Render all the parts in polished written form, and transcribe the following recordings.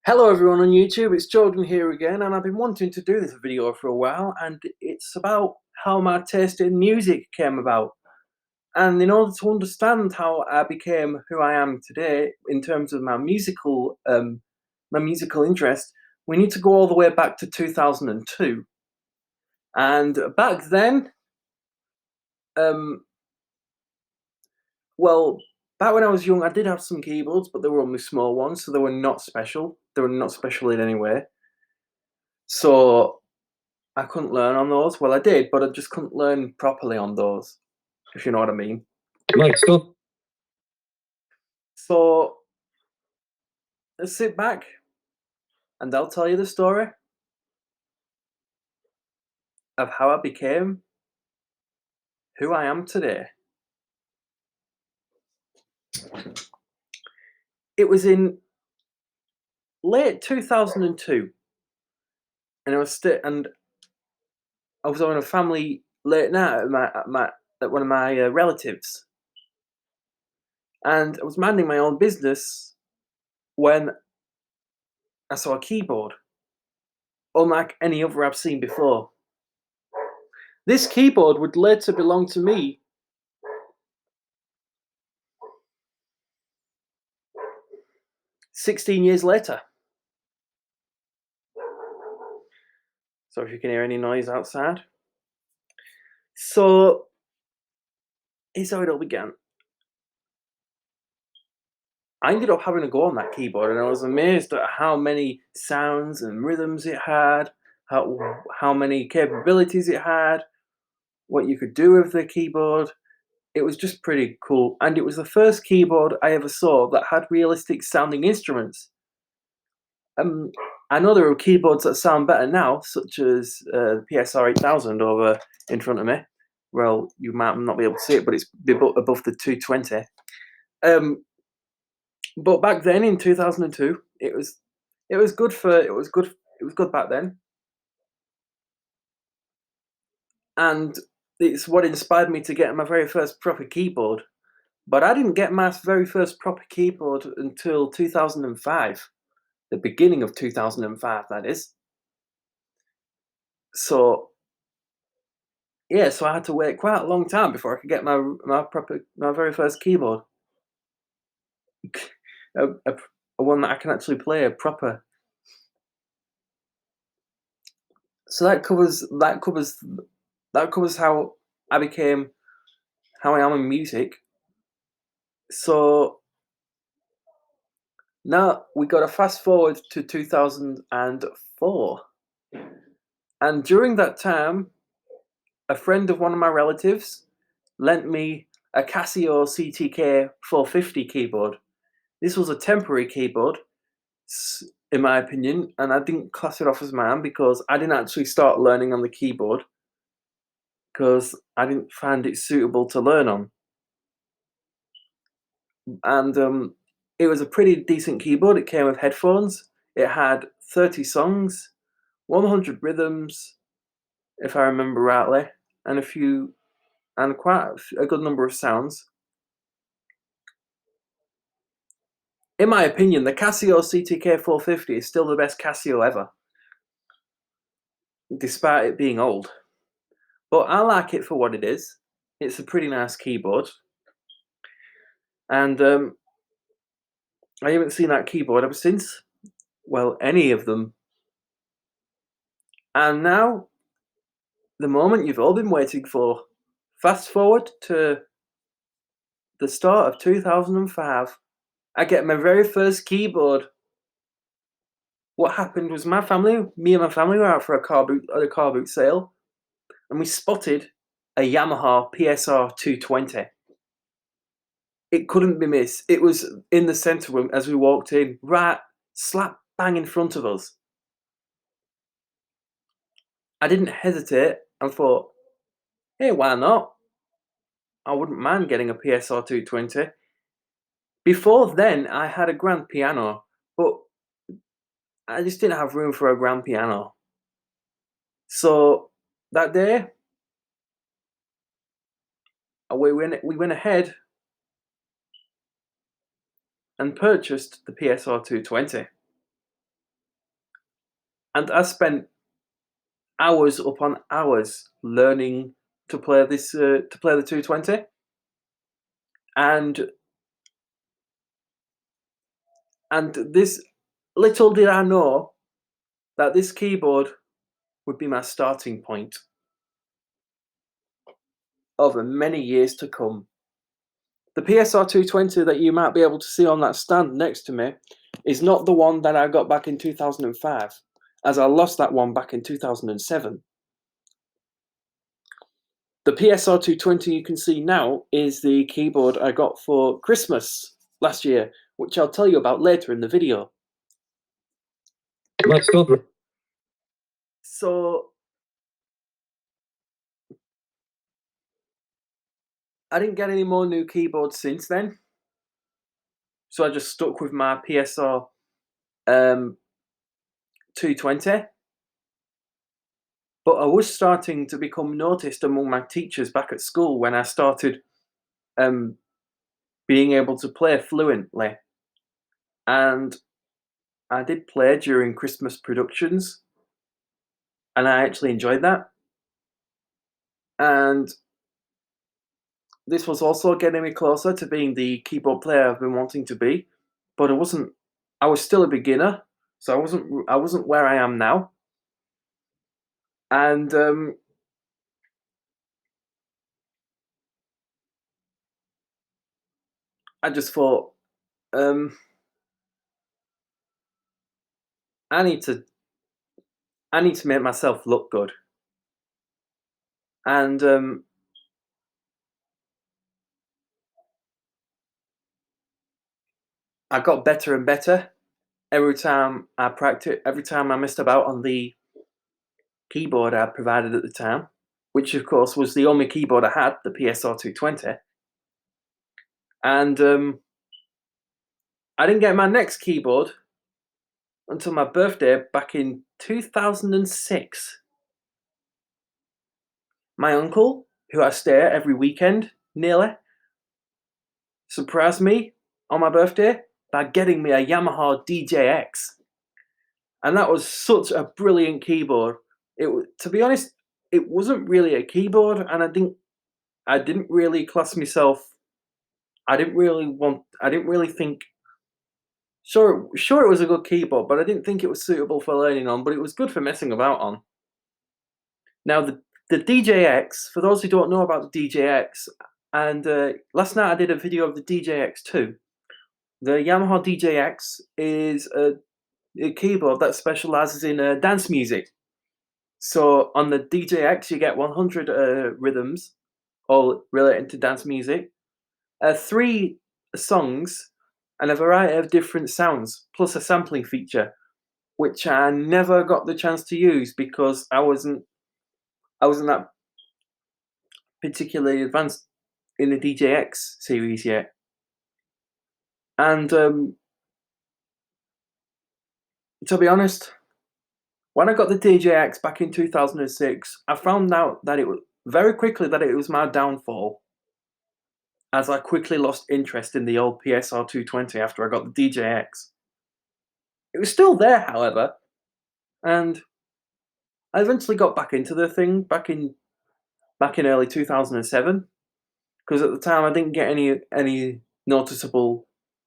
Hello everyone on YouTube, it's Jordan here again, and I've been wanting to do this video for a while, and it's about how my taste in music came about. And in order to understand how I became who I am today in terms of my musical interest, we need to go all the way back to 2002. And back then, um, well, back when I was young, I did have some keyboards, but they were only small ones, so they were not special. They were not special in any way. So I couldn't learn on those. Well, I did, but I just couldn't learn properly on those, if you know what I mean. Like so. So let's sit back and I'll tell you the story of how I became who I am today. It was in late 2002, and I was on a family late night at one of my relatives, and I was minding my own business when I saw a keyboard, unlike any other I've seen before. This keyboard would later belong to me 16 years later. So if you can hear any noise outside. So here's how it all began. I ended up having a go on that keyboard, and I was amazed at how many sounds and rhythms it had, how many capabilities it had, what you could do with the keyboard. It was just pretty cool, and it was the first keyboard I ever saw that had realistic sounding instruments. I know there are keyboards that sound better now, such as the Psr E463 over in front of me. Well, you might not be able to see it, but it's above the 220. But back then in 2002, it was good back then, and it's what inspired me to get my very first proper keyboard. But I didn't get my very first proper keyboard until 2005, the beginning of 2005, that is. So yeah, so I had to wait quite a long time before I could get my very first keyboard, a, a, a one that I can actually play a proper. So that covers how I became how I am in music. So now we got to fast forward to 2004, and during that time, a friend of one of my relatives lent me a Casio Ctk 450 keyboard. This was a temporary keyboard, in my opinion, and I didn't class it off as mine because I didn't actually start learning on the keyboard because I didn't find it suitable to learn on. And it was a pretty decent keyboard. It came with headphones. It had 30 songs, 100 rhythms, if I remember rightly, and quite a good number of sounds. In my opinion, the Casio Ctk 450 is still the best Casio ever, despite it being old. But I like it for what it is. It's a pretty nice keyboard. And I haven't seen that keyboard ever since. Well, any of them. And now, the moment you've all been waiting for. Fast forward to the start of 2005. I get my very first keyboard. What happened was me and my family were out for at a car boot sale, and we spotted a Yamaha Psr 220. It couldn't be missed. It was in the centre room as we walked in, right slap bang in front of us. I didn't hesitate and thought, hey, why not? I wouldn't mind getting a Psr 220. Before then, I had a grand piano, but I just didn't have room for a grand piano. So that day, we went ahead and purchased the Psr 220. And I spent hours upon hours learning to play this to play the 220, and this, little did I know that this keyboard would be my starting point over many years to come. The PSR 220 that you might be able to see on that stand next to me is not the one that I got back in 2005, as I lost that one back in 2007. The PSR 220 you can see now is the keyboard I got for Christmas last year, which I'll tell you about later in the video. Let's go. So I didn't get any more new keyboards since then, so I just stuck with my PSR 220. But I was starting to become noticed among my teachers back at school when I started being able to play fluently. And I did play during Christmas productions, and I actually enjoyed that. And this was also getting me closer to being the keyboard player I've been wanting to be, but I was still a beginner, so I wasn't where I am now. And I just thought, I need to make myself look good. And I got better and better every time I practiced, every time I messed about on the keyboard I provided at the time, which of course was the only keyboard I had, the PSR 220. And I didn't get my next keyboard until my birthday back in 2006. My uncle, who I stay at every weekend, nearly, surprised me on my birthday by getting me a Yamaha DJX. And that was such a brilliant keyboard. To be honest, it wasn't really a keyboard, and I didn't really class myself. I didn't really think. Sure, it was a good keyboard, but I didn't think it was suitable for learning on. But it was good for messing about on. Now the DJX, for those who don't know about the DJX, and last night I did a video of the DJX2. The Yamaha DJX is a keyboard that specializes in dance music. So on the DJX, you get 100 rhythms, all related to dance music, 3 songs, and a variety of different sounds, plus a sampling feature, which I never got the chance to use because I wasn't that particularly advanced in the DJX series yet. And to be honest, when I got the DJX back in 2006, I found out that it was very quickly that it was my downfall, as I quickly lost interest in the old PSR 220 after I got the DJX. It was still there, however, and I eventually got back into the thing back in early 2007, because at the time I didn't get any noticeable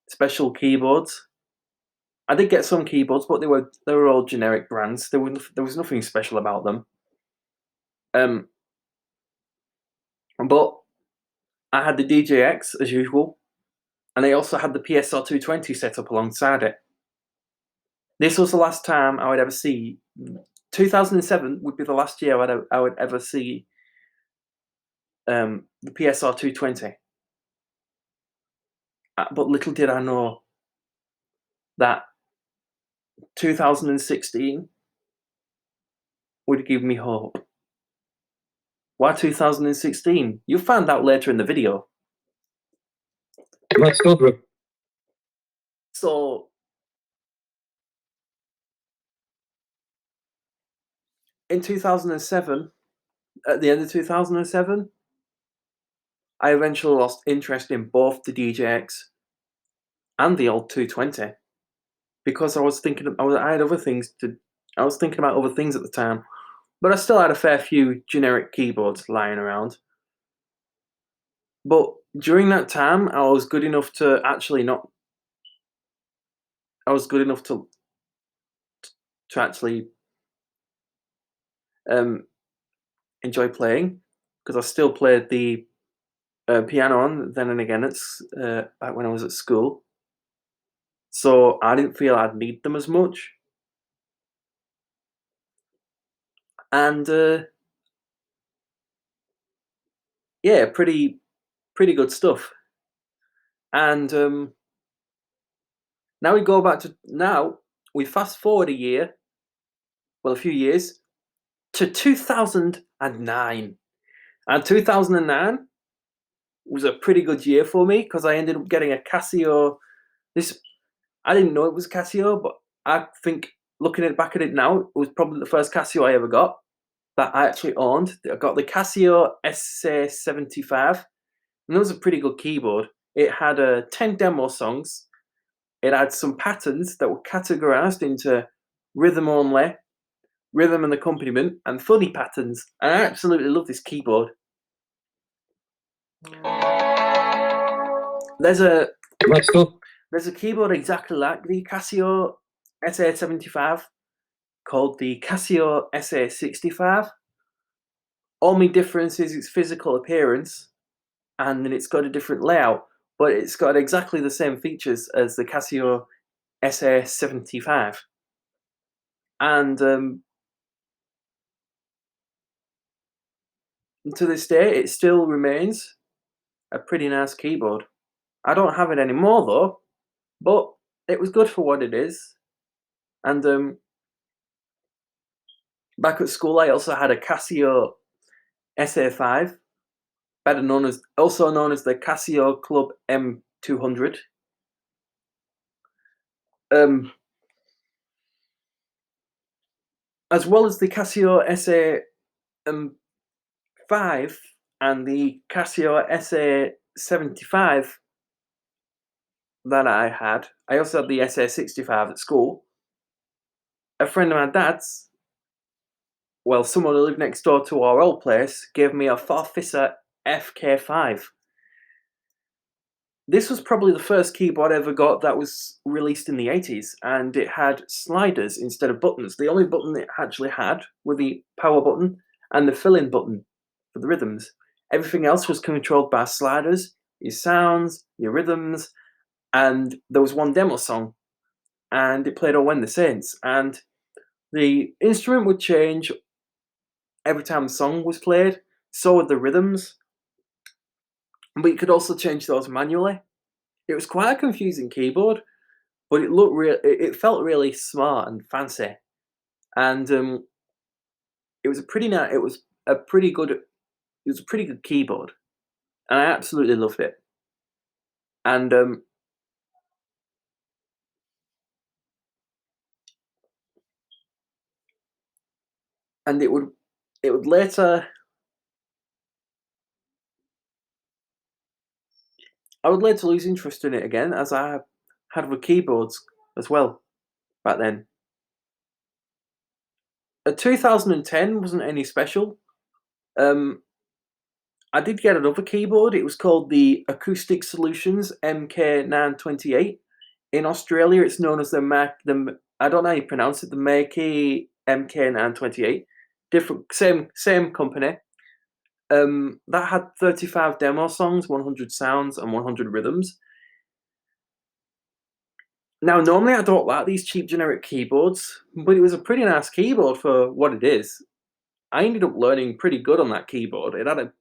special keyboards. I did get some keyboards, but they were all generic brands. There was nothing special about them. But I had the DJX as usual, and I also had the PSR 220 set up alongside it. This was the last time I would ever see. 2007 would be the last year I would ever see the PSR 220. But little did I know that 2016 would give me hope. Why 2016? You'll find out later in the video. Let's go through. So, in 2007, at the end of 2007, I eventually lost interest in both the DJX and the old 220 because I was thinking I had other things to. I was thinking about other things at the time, but I still had a fair few generic keyboards lying around. But during that time, I was good enough to actually not. I was good enough to actually um, enjoy playing, because I still played the piano on then and again. It's back when I was at school, so I didn't feel I'd need them as much. And yeah, pretty good stuff. And now we fast forward a year, well, a few years, to 2009. And 2009 was a pretty good year for me, because I ended up getting a Casio. This I didn't know it was Casio, but I think, looking back at it now, it was probably the first Casio I ever got that I actually owned. I got the Casio Sxmb200, and it was a pretty good keyboard. It had 10 demo songs. It had some patterns that were categorized into rhythm only, rhythm and accompaniment, and funny patterns. And I absolutely love this keyboard. There's a there's a keyboard exactly like the Casio SA75 called the Casio SA65. Only difference is its physical appearance, and then it's got a different layout, but it's got exactly the same features as the Casio SA75. And to this day, it still remains a pretty nice keyboard. I don't have it anymore though, but it was good for what it is. And back at school, I also had a Casio SA5, also known as the Casio Club M200. As well as the Casio SA5 and the Casio SA75 that I had, I also had the SA65 at school. A friend of my dad's, well, someone who lived next door to our old place, gave me a Psr FK5. This was probably the first keyboard I ever got that was released in the 80s, and it had sliders instead of buttons. The only button it actually had were the power button and the fill-in button for the rhythms. Everything else was controlled by sliders, your sounds, your rhythms, and there was one demo song, and it played "Oh When the Saints," and the instrument would change every time the song was played, so would the rhythms, but you could also change those manually. It was quite a confusing keyboard, but it felt really smart and fancy, and it was a pretty good keyboard, and I absolutely loved it. And and it would later I would later lose interest in it again, as I had other keyboards as well back then. 2010 wasn't any special. Um, I did get another keyboard. It was called the Acoustic Solutions MK928. In Australia, it's known as I don't know how you pronounce it, the Makey MK928. Different, same company. That had 35 demo songs, 100 sounds, and 100 rhythms. Now, normally I don't like these cheap generic keyboards, but it was a pretty nice keyboard for what it is. I ended up learning pretty good on that keyboard. It had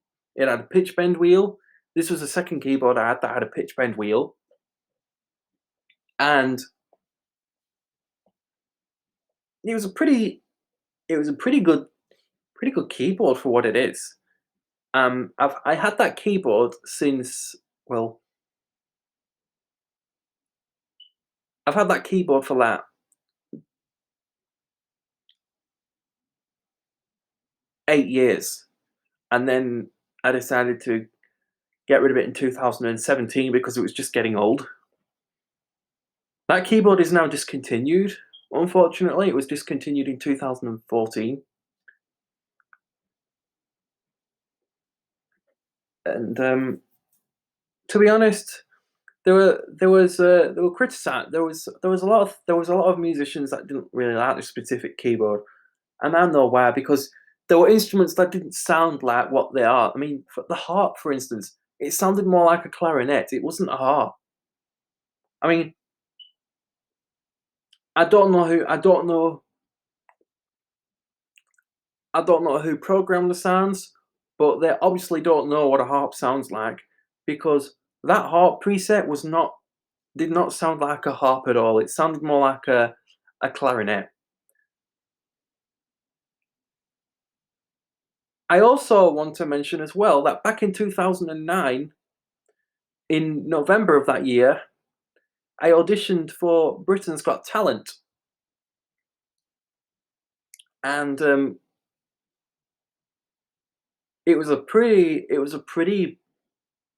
a pitch bend wheel. This was the second keyboard I had that had a pitch bend wheel, and it was a pretty pretty good keyboard for what it is. I had that keyboard since, well, I've had that keyboard for like 8 years, and then I decided to get rid of it in 2017 because it was just getting old. That keyboard is now discontinued. Unfortunately, it was discontinued in 2014, and to be honest, there were criticized. There was a lot of musicians that didn't really like this specific keyboard, and I know why, because there were instruments that didn't sound like what they are. I mean, for the harp, for instance, it sounded more like a clarinet. It wasn't a harp. I mean, I don't know who programmed the sounds, but they obviously don't know what a harp sounds like, because that harp preset did not sound like a harp at all. It sounded more like a clarinet. I also want to mention as well that back in 2009, in November of that year, I auditioned for Britain's Got Talent, and it was a pretty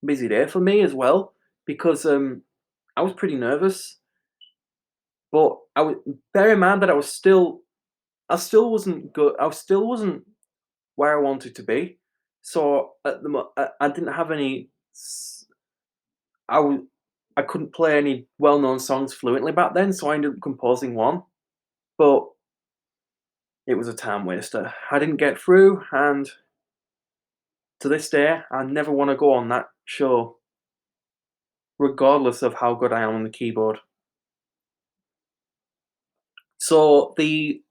busy day for me as well, because I was pretty nervous, but I was bear in mind that I still wasn't good. I still wasn't where I wanted to be. So I didn't have any. I w- I couldn't play any well-known songs fluently back then, so I ended up composing one. But it was a time waster. I didn't get through, and to this day, I never want to go on that show, regardless of how good I am on the keyboard. So the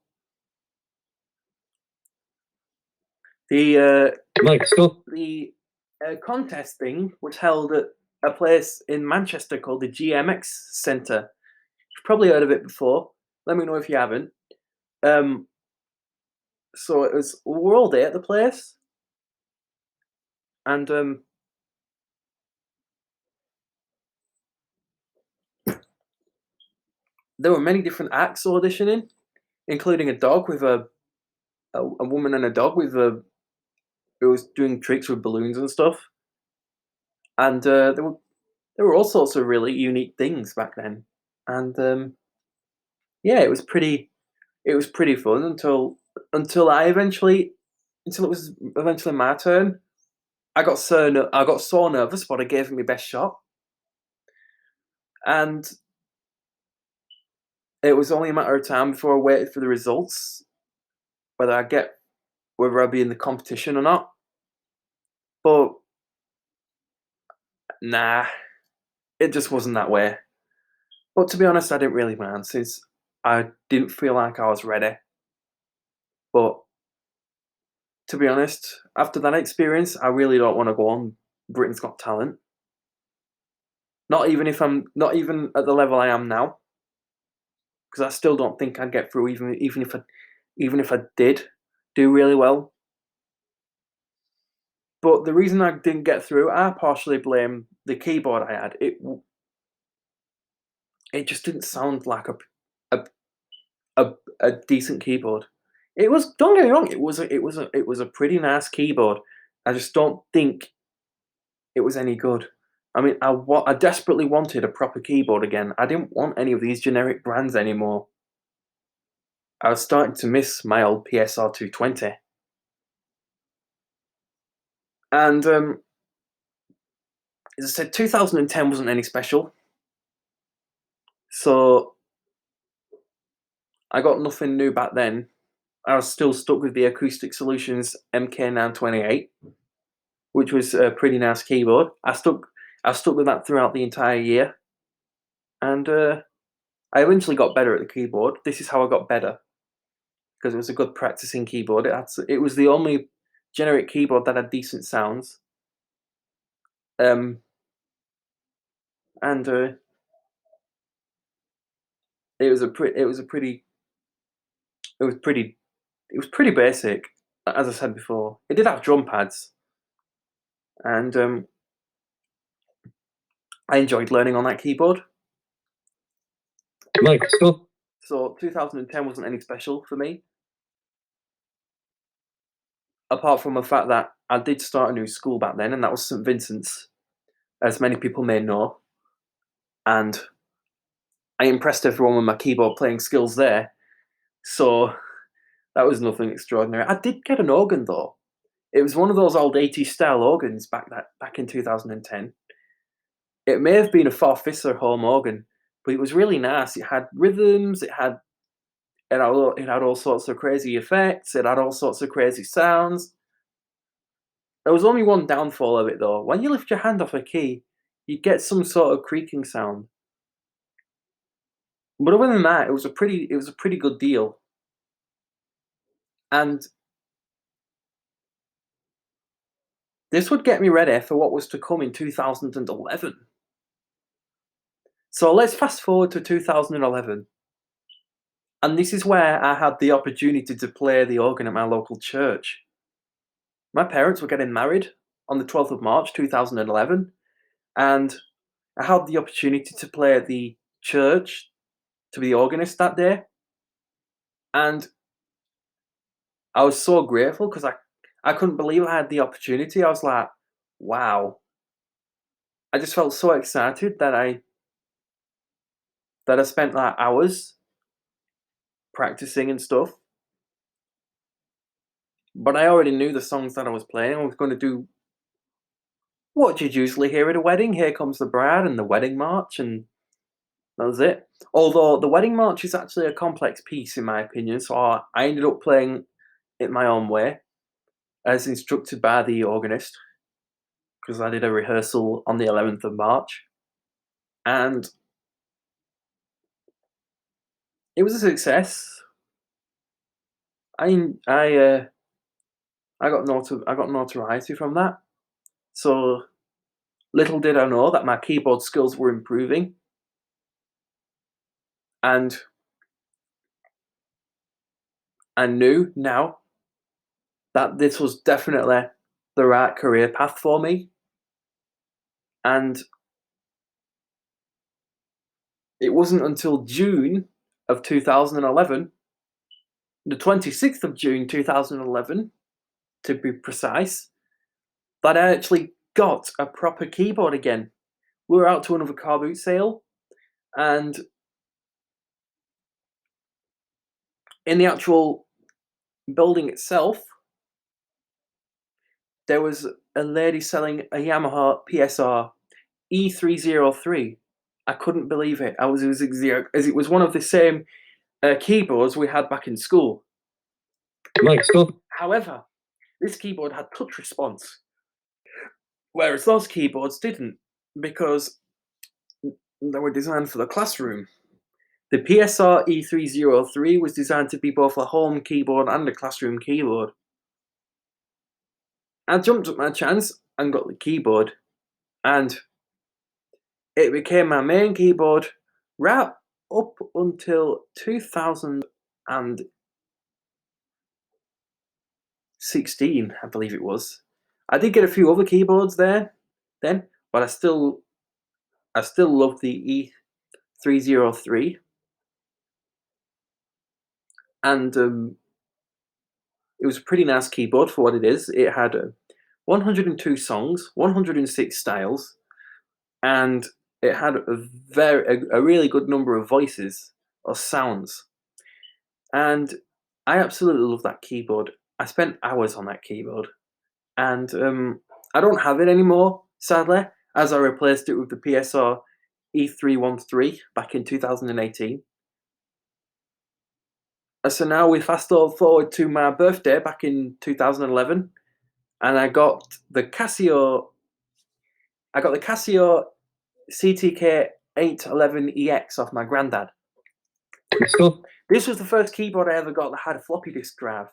Like still the contest thing was held at a place in Manchester called the GMX Centre. You've probably heard of it before. Let me know if you haven't. Um, so we were all day at the place, and there were many different acts auditioning, including a dog with a woman and a dog with a who was doing tricks with balloons and stuff. And there were all sorts of really unique things back then. And yeah, it was pretty fun until it was eventually my turn. I got so nervous, but I gave it my best shot, and it was only a matter of time before I waited for the results, whether I'd be in the competition or not. But nah, it just wasn't that way. But to be honest, I didn't really mind, since I didn't feel like I was ready. But to be honest, after that experience, I really don't want to go on Britain's Got Talent. Not even at the level I am now, because I still don't think I'd get through, even if I did do really well. But the reason I didn't get through, I partially blame the keyboard I had. It just didn't sound like a a decent keyboard. It was, don't get me wrong, it was a pretty nice keyboard. I just don't think it was any good. I mean, I desperately wanted a proper keyboard again. I didn't want any of these generic brands anymore. I was starting to miss my old PSR 220. And as I said, 2010 wasn't any special. So I got nothing new back then. I was still stuck with the Acoustic Solutions MK928, which was a pretty nice keyboard. I stuck with that throughout the entire year, and I eventually got better at the keyboard. This is how I got better, because it was a good practicing keyboard. It was the only generic keyboard that had decent sounds, and it was a pretty it was pretty it was pretty basic. As I said before, it did have drum pads, and I enjoyed learning on that keyboard. like still So 2010 wasn't any special for me, apart from the fact that I did start a new school back then, and that was St Vincent's, as many people may know. And I impressed everyone with my keyboard playing skills there, So that was nothing extraordinary. I did get an organ though. It was one of those old 80s style organs back in 2010. It may have been a Psr home organ, but it was really nice. It had rhythms, it had all sorts of crazy effects, it had all sorts of crazy sounds. There was only one downfall of it though. When you lift your hand off a key, you get some sort of creaking sound. But other than that, it was a pretty good deal. And this would get me ready for what was to come in 2011. So let's fast forward to 2011. And this is where I had the opportunity to play the organ at my local church. My parents were getting married on the 12th of March 2011, and I had the opportunity to play at the church to be the organist that day. And I was so grateful because I couldn't believe I had the opportunity. I was like, wow. I just felt so excited that I spent like hours practicing and stuff. But I already knew the songs that I was playing. I was going to do what you'd usually hear at a wedding. Here Comes the Bride and the Wedding March, and that was it. Although the Wedding March is actually a complex piece in my opinion, so I ended up playing it my own way, as instructed by the organist, because I did a rehearsal on the 11th of March, and it was a success. I I uh, I got notoriety from that. So little did I know that my keyboard skills were improving, and I knew now that this was definitely the right career path for me. And it wasn't until June of 2011, the 26th of June 2011 to be precise, that I actually got a proper keyboard again. We were out to another car boot sale, and in the actual building itself, there was a lady selling a Yamaha Psr E463. I couldn't believe it. As it was one of the same keyboards we had back in school. Like so. However, this keyboard had touch response, whereas those keyboards didn't, because they were designed for the classroom. The Psr E463 was designed to be both a home keyboard and a classroom keyboard. I jumped at my chance and got the keyboard, and it became my main keyboard right up until 2016, I believe it was. I did get a few other keyboards there then, but I still love the E463, and it was a pretty nice keyboard for what it is. It had 102 songs, 106 styles, and it had a really good number of voices or sounds. And I absolutely love that keyboard. I spent hours on that keyboard, and I don't have it anymore, sadly, as I replaced it with the Psr E313 back in 2018. So now we fast forward to my birthday back in 2011, and I got the Casio Ctk 811EX off my granddad. So This was the first keyboard I ever got that had a floppy disk drive.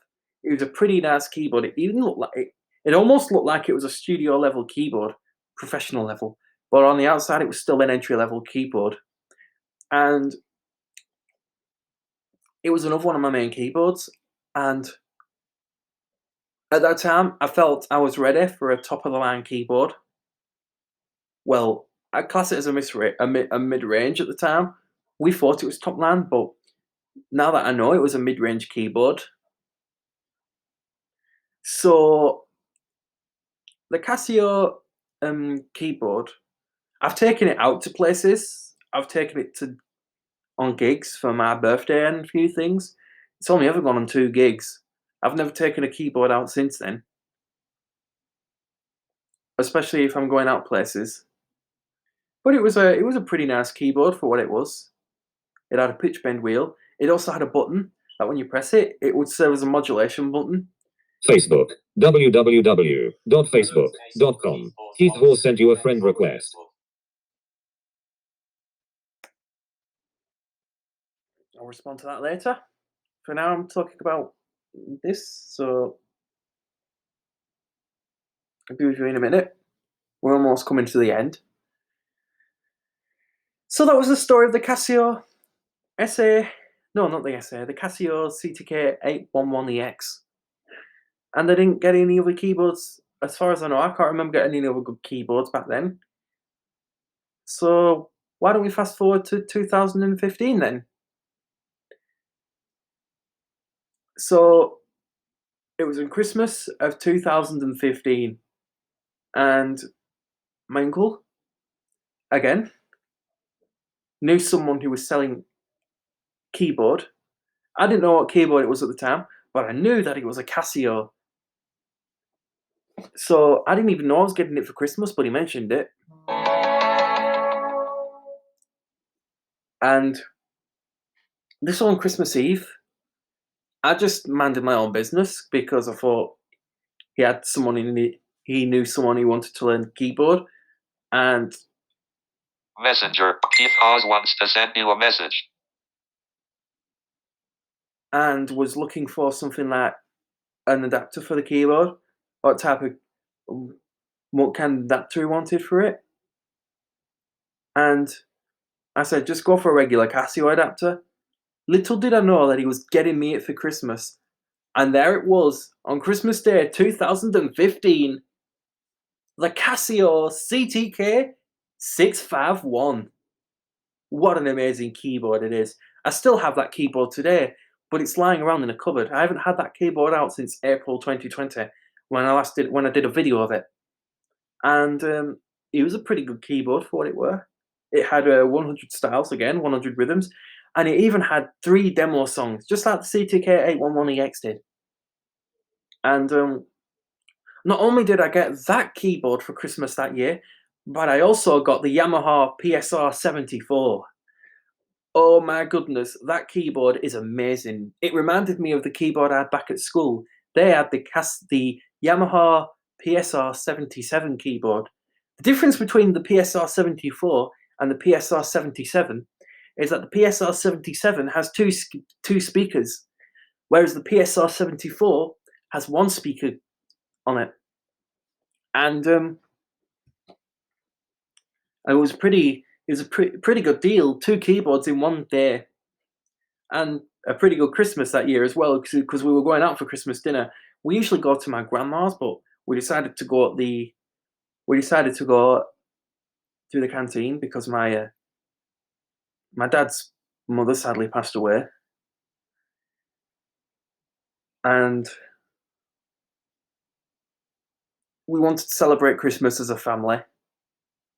It was a pretty nice keyboard. It even looked like it almost looked like it was a studio level keyboard, professional level. But on the outside, it was still an entry level keyboard, and it was another one of my main keyboards. And at that time, I felt I was ready for a top of the line keyboard. Well, I class it as a mid range at the time. We thought it was top line, but now that I know it was a mid range keyboard. So the Casio keyboard, I've taken it out to places. I've taken it to on gigs for my birthday and a few things. It's only ever gone on 2 gigs. I've never taken a keyboard out since then, especially if I'm going out places. But it was a pretty nice keyboard for what it was. It had a pitch bend wheel. It also had a button that when you press it, it would serve as a modulation button. Facebook. www.facebook.com. Keith will send you a friend request. I'll respond to that later. For now, I'm talking about this, so I'll be with you in a minute. We're almost coming to the end. So that was the story of the Casio SA. No, not the SA. The Casio Ctk 811EX. And I didn't get any other keyboards. As far as I know, I can't remember getting any other good keyboards back then. So why don't we fast forward to 2015 then? So it was in Christmas of 2015, and my uncle, again, knew someone who was selling keyboard. I didn't know what keyboard it was at the time, but I knew that it was a Casio. So I didn't even know I was getting it for Christmas, but he mentioned it. And this was on Christmas Eve. I just minded my own business because I thought he had someone he knew someone who wanted to learn keyboard, and Messenger. Keith Oz wants to send you a message. And was looking for something like an adapter for the keyboard, what type of what kind of adapter he wanted for it. And I said, just go for a regular Casio adapter. Little did I know that he was getting me it for Christmas. And there it was, on Christmas Day 2015, the Casio Ctk 651. What an amazing keyboard it is. I still have that keyboard today, but it's lying around in a cupboard. I haven't had that keyboard out since April 2020 when I did a video of it. And it was a pretty good keyboard for what it were. It had 100 styles again, 100 rhythms, and it even had 3 demo songs, just like the Ctk 811EX did. And not only did I get that keyboard for Christmas that year, but I also got the Yamaha Psr E463. Oh my goodness, that keyboard is amazing. It reminded me of the keyboard I had back at school. They had the Yamaha Psr E77 keyboard. The difference between the Psr E74 and the Psr E77 is that the Psr E77 has two speakers, whereas the Psr E74 has 1 speaker on it. And it was a pretty good deal. 2 keyboards in 1 day. And a pretty good Christmas that year as well, because we were going out for Christmas dinner. We usually go to my grandma's, but we decided to go to the canteen because my dad's mother sadly passed away, and we wanted to celebrate Christmas as a family,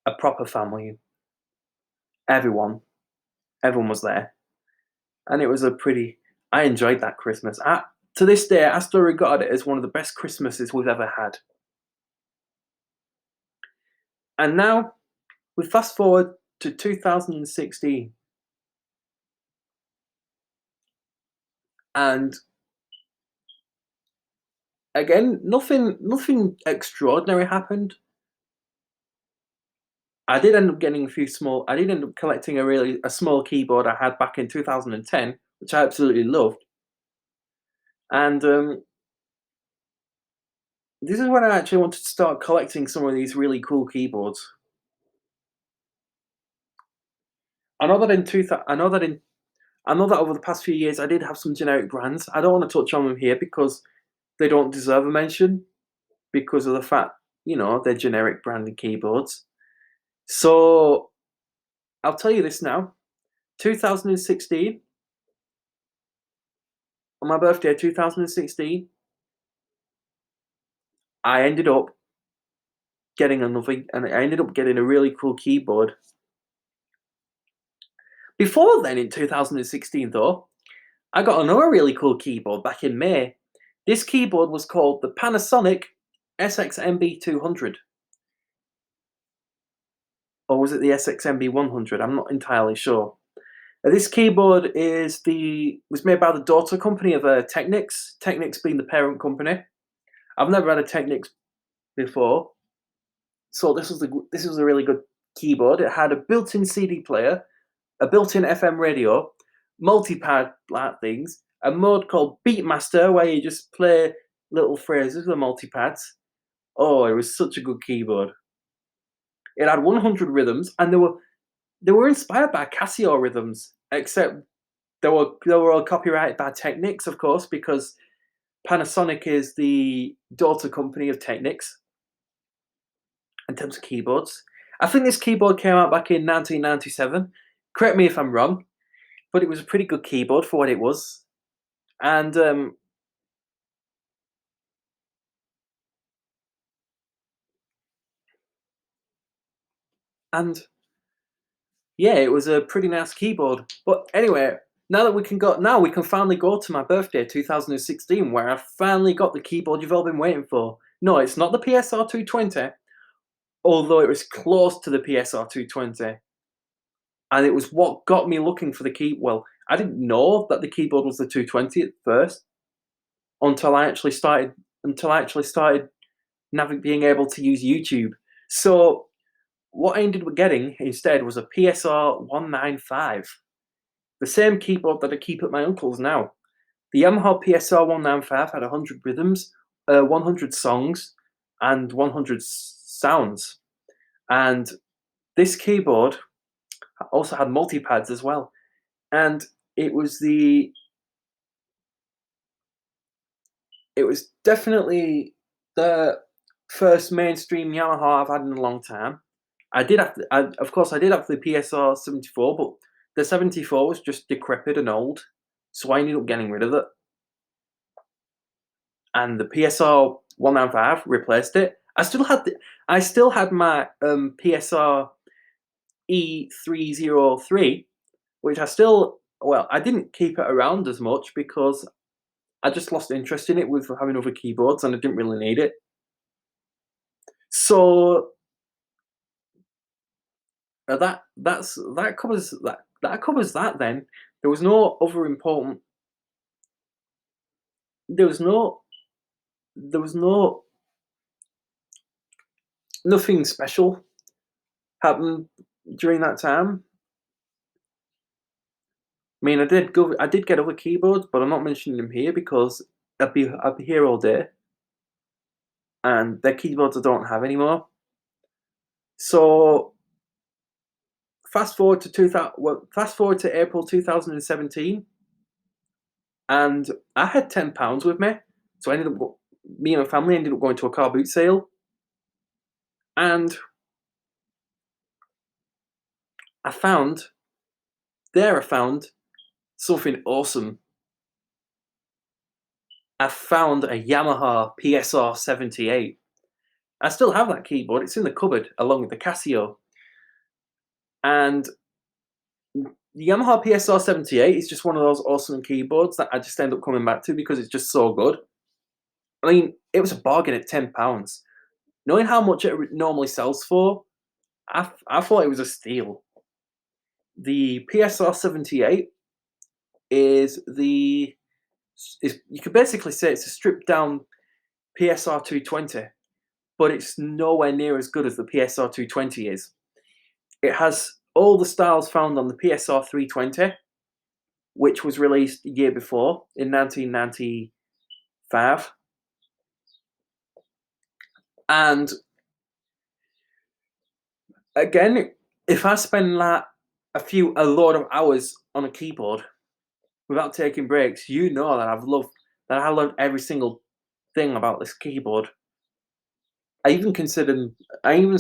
a proper family. Everyone was there, and it was I enjoyed that Christmas. To this day, I still regard it as one of the best Christmases we've ever had. And now, we fast forward to 2016. And again, nothing extraordinary happened. I did end up collecting a small keyboard I had back in 2010, which I absolutely loved. And this is when I actually wanted to start collecting some of these really cool keyboards. I know that over the past few years I did have some generic brands. I don't want to touch on them here because they don't deserve a mention because of the fact, they're generic branded keyboards. So I'll tell you this now. 2016, on my birthday, 2016, I ended up getting a really cool keyboard. Before then, in 2016 though, I got another really cool keyboard back in May. This keyboard was called the Panasonic Sxmb200. Or was it the Sxmb200? I'm not entirely sure. This keyboard was made by the daughter company of Technics, Technics being the parent company. I've never had a Technics before, so this was a really good keyboard. It had a built-in CD player, a built-in FM radio, multi-pad like things, a mode called Beatmaster where you just play little phrases with multi-pads. Oh, it was such a good keyboard. It had 100 rhythms, and they were inspired by Casio rhythms, except they were all copyrighted by Technics, of course, because Panasonic is the daughter company of Technics in terms of keyboards. I think this keyboard came out back in 1997. Correct me if I'm wrong, but it was a pretty good keyboard for what it was. And yeah, it was a pretty nice keyboard. But anyway, now we can finally go to my birthday, 2016, where I finally got the keyboard you've all been waiting for. No, it's not the PSR 220, although it was close to the PSR 220. And it was what got me looking for the key. Well, I didn't know that the keyboard was the 220 at first until I actually started being able to use YouTube. So what I ended up getting instead was a PSR 195, the same keyboard that I keep at my uncle's now. The Yamaha PSR 195 had 100 rhythms, 100 songs, and 100 sounds. And this keyboard also had multi-pads as well. And it was definitely the first mainstream Yamaha I've had in a long time. Of course, I did have the PSR 74, but the 74 was just decrepit and old, so I ended up getting rid of it. And the PSR 195 replaced it. I still had my PSR E463, which I didn't keep it around as much because I just lost interest in it with having other keyboards, and I didn't really need it. So that covers that. Then there was no other important. There was nothing special happened during that time. I mean, I did get other keyboards, but I'm not mentioning them here because I'd be here all day, and they're keyboards I don't have anymore. So fast forward to April 2017, and I had £10 with me, so me and my family ended up going to a car boot sale, and I found something awesome. I found a Yamaha Psr 78. I still have that keyboard. It's in the cupboard along with the Casio. And the Yamaha Psr 78 is just one of those awesome keyboards that I just end up coming back to because it's just so good. I mean, it was a bargain at £10. Knowing how much it normally sells for, I thought it was a steal. The Psr 78 you could basically say it's a stripped down PSR 220, but it's nowhere near as good as the PSR 220 is. It has all the styles found on the PSR 320, which was released the year before in 1995. And again, if I spend like a lot of hours on a keyboard without taking breaks, you know that I loved every single thing about this keyboard. I even consider having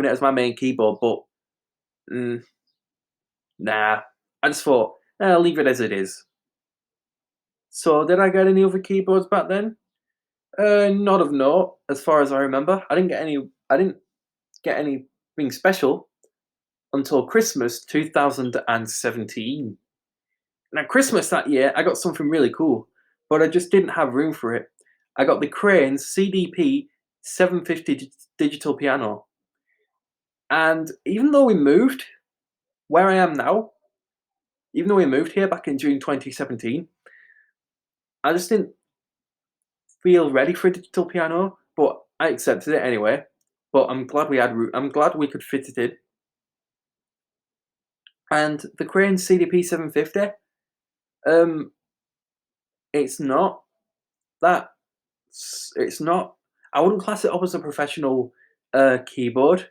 it as my main keyboard, but nah. I just thought, I'll leave it as it is. So, did I get any other keyboards back then? Not of note, as far as I remember. I didn't get anything special until Christmas 2017. Now, Christmas that year, I got something really cool, but I just didn't have room for it. I got the Crane's CDP 750 digital piano. And even though we moved where I am now, even though we moved here back in June 2017, I just didn't feel ready for a digital piano, but I accepted it anyway. But I'm glad we could fit it in. And the Crane CDP 750, it's not that. It's not. I wouldn't class it up as a professional keyboard.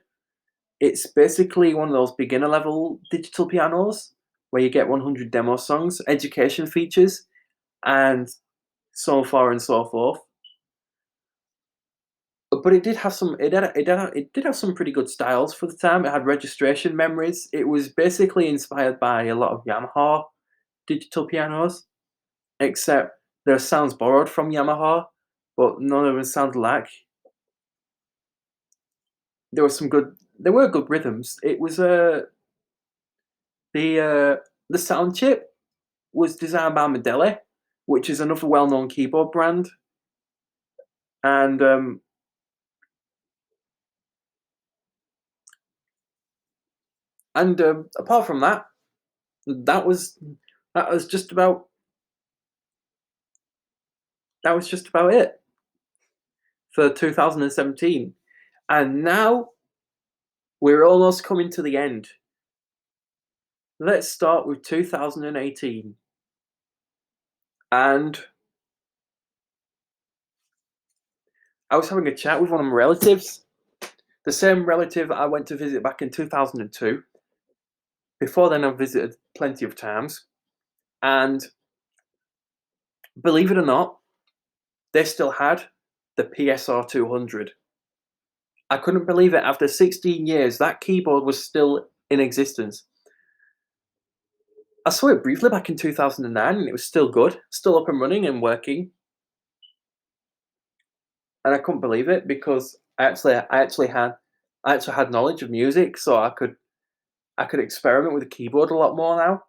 It's basically one of those beginner level digital pianos where you get 100 demo songs, education features, and so far and so forth. But it did have some. It did have some pretty good styles for the time. It had registration memories. It was basically inspired by a lot of Yamaha digital pianos, except there are sounds borrowed from Yamaha, but none of them sound like. There were some good. There were good rhythms. It was the sound chip was designed by Modeli, which is another well-known keyboard brand, and apart from that, that was just about it for 2017, and now we're almost coming to the end. Let's start with 2018, and I was having a chat with one of my relatives, the same relative I went to visit back in 2002. Before then, I've visited plenty of times, and believe it or not, they still had the Psr 200. I couldn't believe it. After 16 years, that keyboard was still in existence. I saw it briefly back in 2009, and it was still good, still up and running and working. And I couldn't believe it because I actually had knowledge of music, so I could experiment with the keyboard a lot more now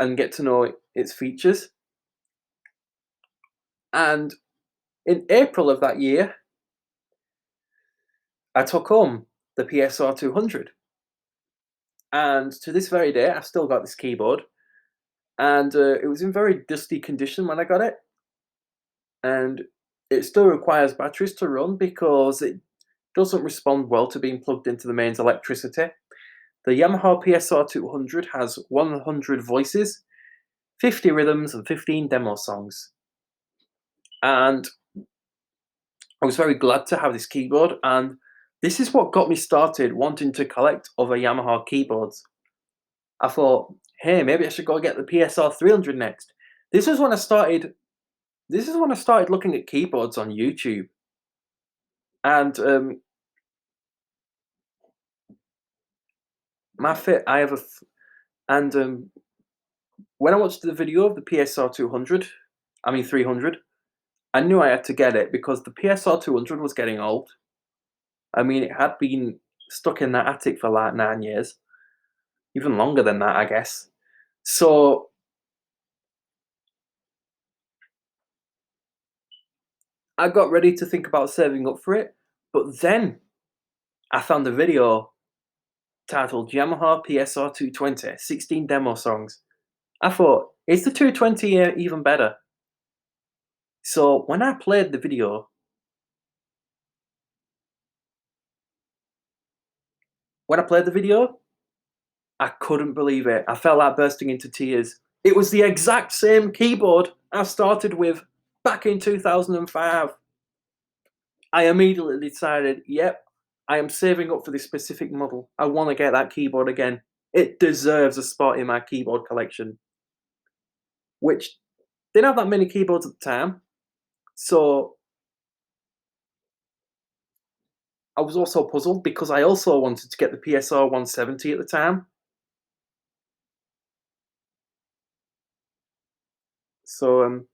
and get to know its features. And in April of that year, I took home the Psr 200. And to this very day, I've still got this keyboard. And it was in very dusty condition when I got it. And it still requires batteries to run because it doesn't respond well to being plugged into the mains electricity. The Yamaha Psr 200 has 100 voices, 50 rhythms, and 15 demo songs. And I was very glad to have this keyboard, and this is what got me started wanting to collect other Yamaha keyboards. I thought, hey, maybe I should go get the Psr 300 next. This is when I started looking at keyboards on YouTube. And when I watched the video of the Psr 300, I knew I had to get it because the Psr 200 was getting old. I mean, it had been stuck in that attic for like 9 years, even longer than that, I guess. So I got ready to think about saving up for it, but then I found a video titled Yamaha Psr 220, 16 demo songs. I thought, is the 220 even better? So when I played the video, I couldn't believe it. I felt like bursting into tears. It was the exact same keyboard I started with back in 2005. I immediately decided, yep, I am saving up for this specific model. I want to get that keyboard again. It deserves a spot in my keyboard collection, which didn't have that many keyboards at the time. So I was also puzzled because I also wanted to get the Psr 170 at the time. So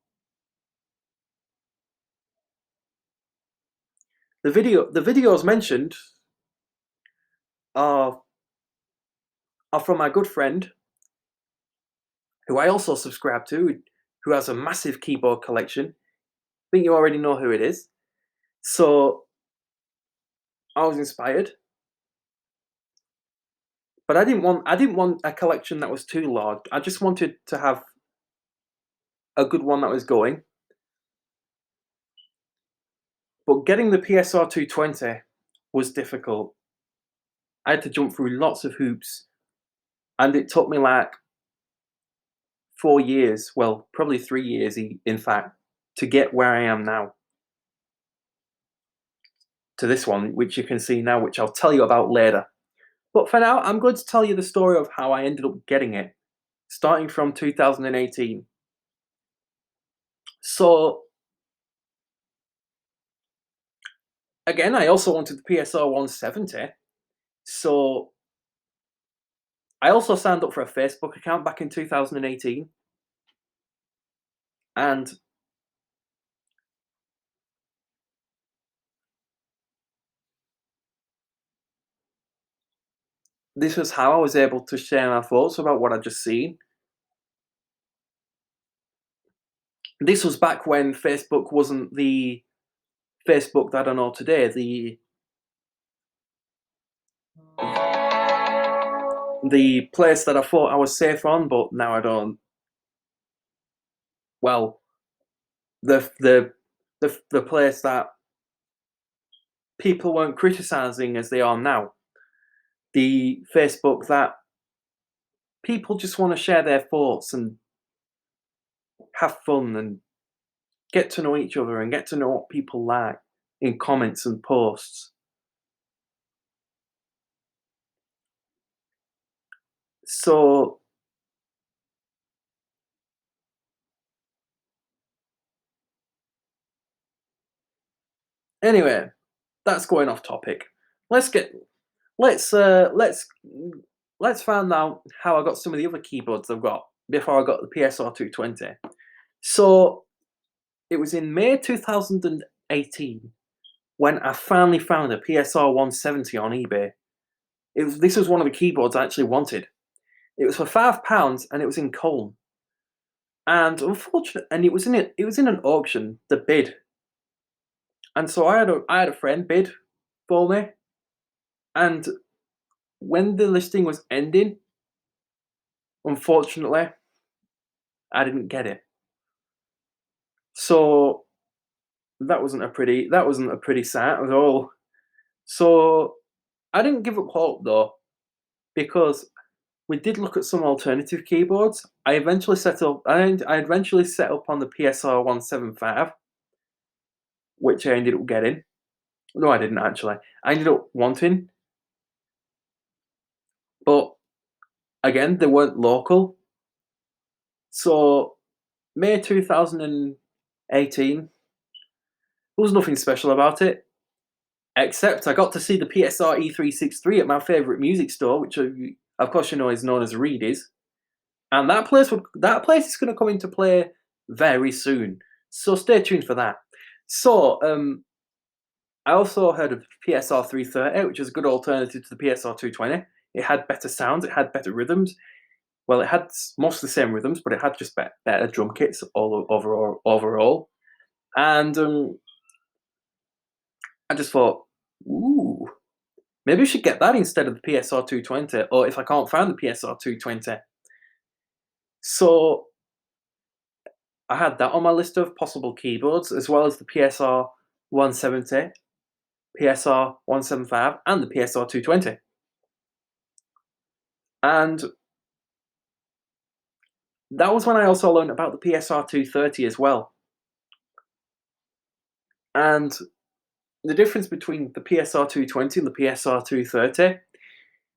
the videos mentioned are from my good friend who I also subscribe to, who has a massive keyboard collection. I think you already know who it is. So I was inspired, but I didn't want a collection that was too large. I just wanted to have a good one that was going. But getting the PSR 220 was difficult. I had to jump through lots of hoops, and it took me like 4 years, well, probably 3 years in fact, to get where I am now. To this one, which you can see now, which I'll tell you about later. But for now, I'm going to tell you the story of how I ended up getting it, starting from 2018. So, again, I also wanted the PSR 170. So, I also signed up for a Facebook account back in 2018. And this was how I was able to share my thoughts about what I'd just seen. This was back when Facebook wasn't the Facebook that I know today, the place that I thought I was safe on, but now I don't. Well, the place that people weren't criticizing as they are now. The Facebook that people just want to share their thoughts and have fun and get to know each other and get to know what people like in comments and posts. So anyway, that's going off topic. Let's find out how I got some of the other keyboards I've got before I got the PSR 220. So it was in May 2018 when I finally found a PSR 170 on eBay. This was one of the keyboards I actually wanted. It was for £5 and it was in Colne. And it was in an auction, the bid. And so I had a friend bid for me. And when the listing was ending, unfortunately, I didn't get it. So that wasn't a pretty sight at all. So I didn't give up hope though, because we did look at some alternative keyboards. I eventually set up on the PSR 175, which I ended up getting. No, I didn't actually. I ended up wanting, but again, they weren't local. So May 2018, there was nothing special about it, except I got to see the Psr E463 at my favourite music store, which of course you know is known as Reedy's. And that place is going to come into play very soon. So stay tuned for that. So I also heard of Psr 330, which is a good alternative to the Psr 220. It had better sounds, it had better rhythms. Well, it had most of the same rhythms, but it had just better drum kits overall. And I just thought, ooh, maybe we should get that instead of the PSR 220, or if I can't find the PSR 220. So I had that on my list of possible keyboards, as well as the PSR 170, PSR 175, and the PSR 220. And that was when I also learned about the PSR 230 as well. And the difference between the PSR 220 and the PSR 230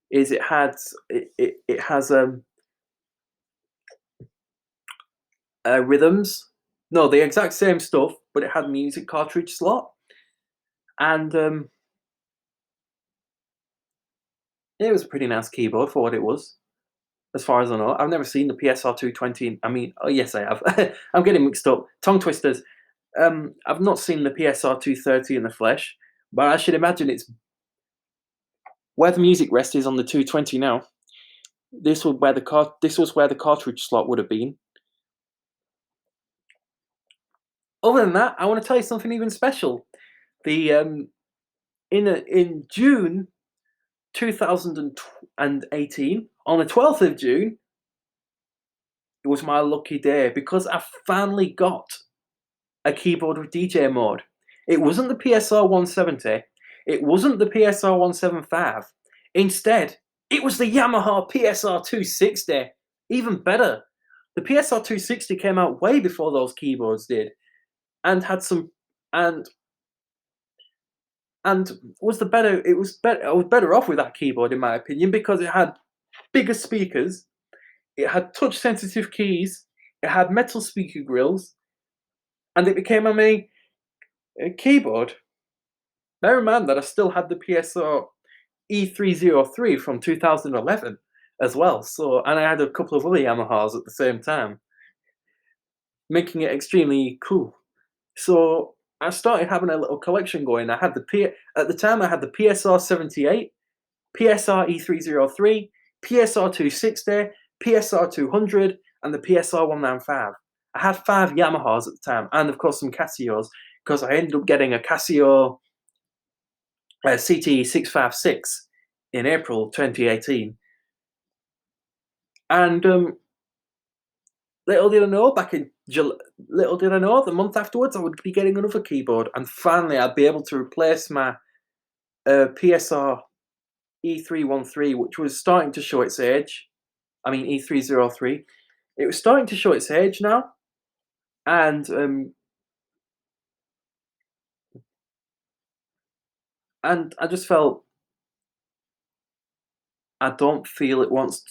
is it has rhythms. No, the exact same stuff, but it had a music cartridge slot. And it was a pretty nice keyboard for what it was, as far as I know. I've never seen the PSR 220. I mean, oh yes, I have. I'm getting mixed up. Tongue twisters. I've not seen the PSR 230 in the flesh, but I should imagine it's where the music rest is on the 220 now. This was where the cartridge slot would have been. Other than that, I want to tell you something even special. In June 2018, on the 12th of June, it was my lucky day because I finally got a keyboard with DJ mode. It wasn't the PSR 170, it wasn't the PSR 175. Instead, it was the Yamaha Psr 260. Even better, the Psr 260 came out way before those keyboards did, and had some and was the better. It was better. I was better off with that keyboard, in my opinion, because it had bigger speakers, it had touch-sensitive keys, it had metal speaker grills, and it became a main keyboard. Bear in mind that I still had the PSR E463 from 2011 as well. So, and I had a couple of other Yamahas at the same time, making it extremely cool. So I started having a little collection going. At the time I had the PSR 78, PSR E303, PSR 260, PSR 200, and the PSR 195. I had 5 Yamahas at the time, and of course some Casios, because I ended up getting a Casio Ctk in April 2018. And little did I know, the month afterwards, I would be getting another keyboard, and finally I'd be able to replace my PSR E313, which was starting to show its age. I mean E303. It was starting to show its age now, and I just felt I don't want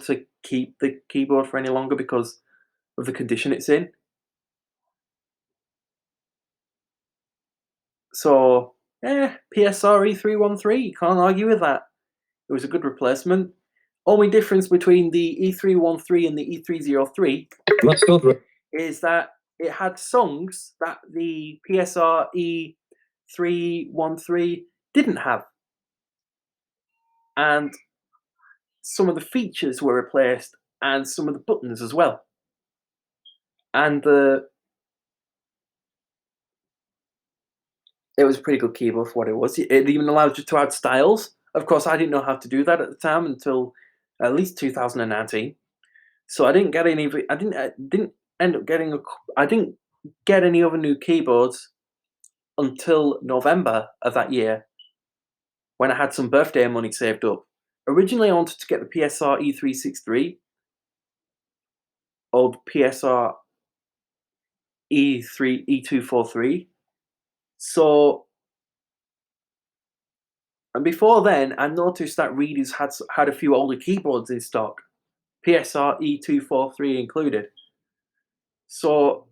to keep the keyboard for any longer because of the condition it's in. So PSR E313, you can't argue with that. It was a good replacement. Only difference between the E313 and the E303 is that it had songs that the PSR E313 didn't have. And some of the features were replaced, and some of the buttons as well. And it was a pretty good keyboard for what it was. It even allowed you to add styles. Of course, I didn't know how to do that at the time until at least 2019. So I didn't get any. I didn't end up getting I didn't get any other new keyboards until November of that year, when I had some birthday money saved up. Originally, I wanted to get the PSR E363 or the PSR E243. So, and before then, I noticed that Reeders had a few older keyboards in stock, PSR E243 included. So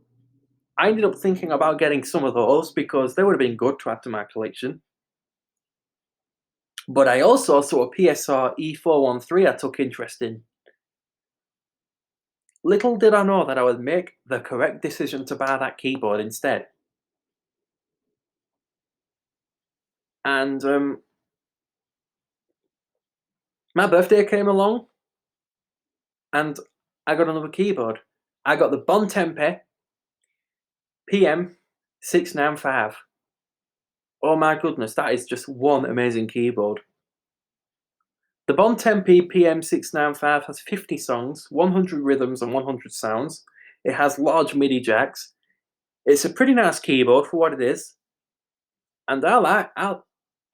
I ended up thinking about getting some of those because they would have been good to add to my collection. But I also saw a PSR E413 I took interest in. Little did I know that I would make the correct decision to buy that keyboard instead. And my birthday came along, and I got another keyboard. I got the Bontempi PM695. Oh my goodness, that is just one amazing keyboard. The Bontempi PM695 has 50 songs, 100 rhythms, and 100 sounds. It has large MIDI jacks. It's a pretty nice keyboard for what it is, and I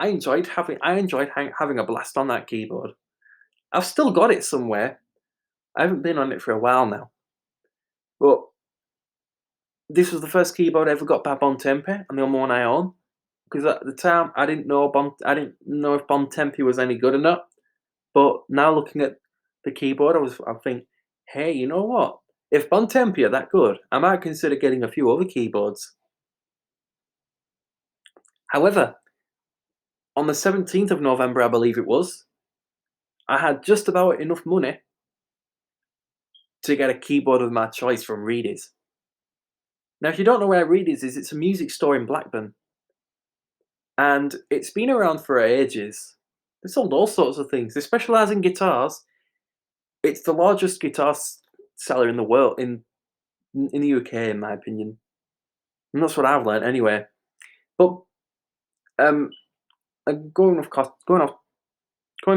enjoyed having a blast on that keyboard. I've still got it somewhere. I haven't been on it for a while now, but this was the first keyboard I ever got by Bontempi, and the only one I own. Because at the time I didn't know if Bontempi was any good or not. But now looking at the keyboard, I think, hey, you know what? If Bontempi are that good, I might consider getting a few other keyboards. However, on the 17th of November, I believe it was, I had just about enough money to get a keyboard of my choice from Reeders. Now, if you don't know where Reeders is, it's a music store in Blackburn. And it's been around for ages. They sold all sorts of things. They specialise in guitars, It's the largest guitar seller in the world, in the UK, in my opinion. And that's what I've learned anyway. But um, going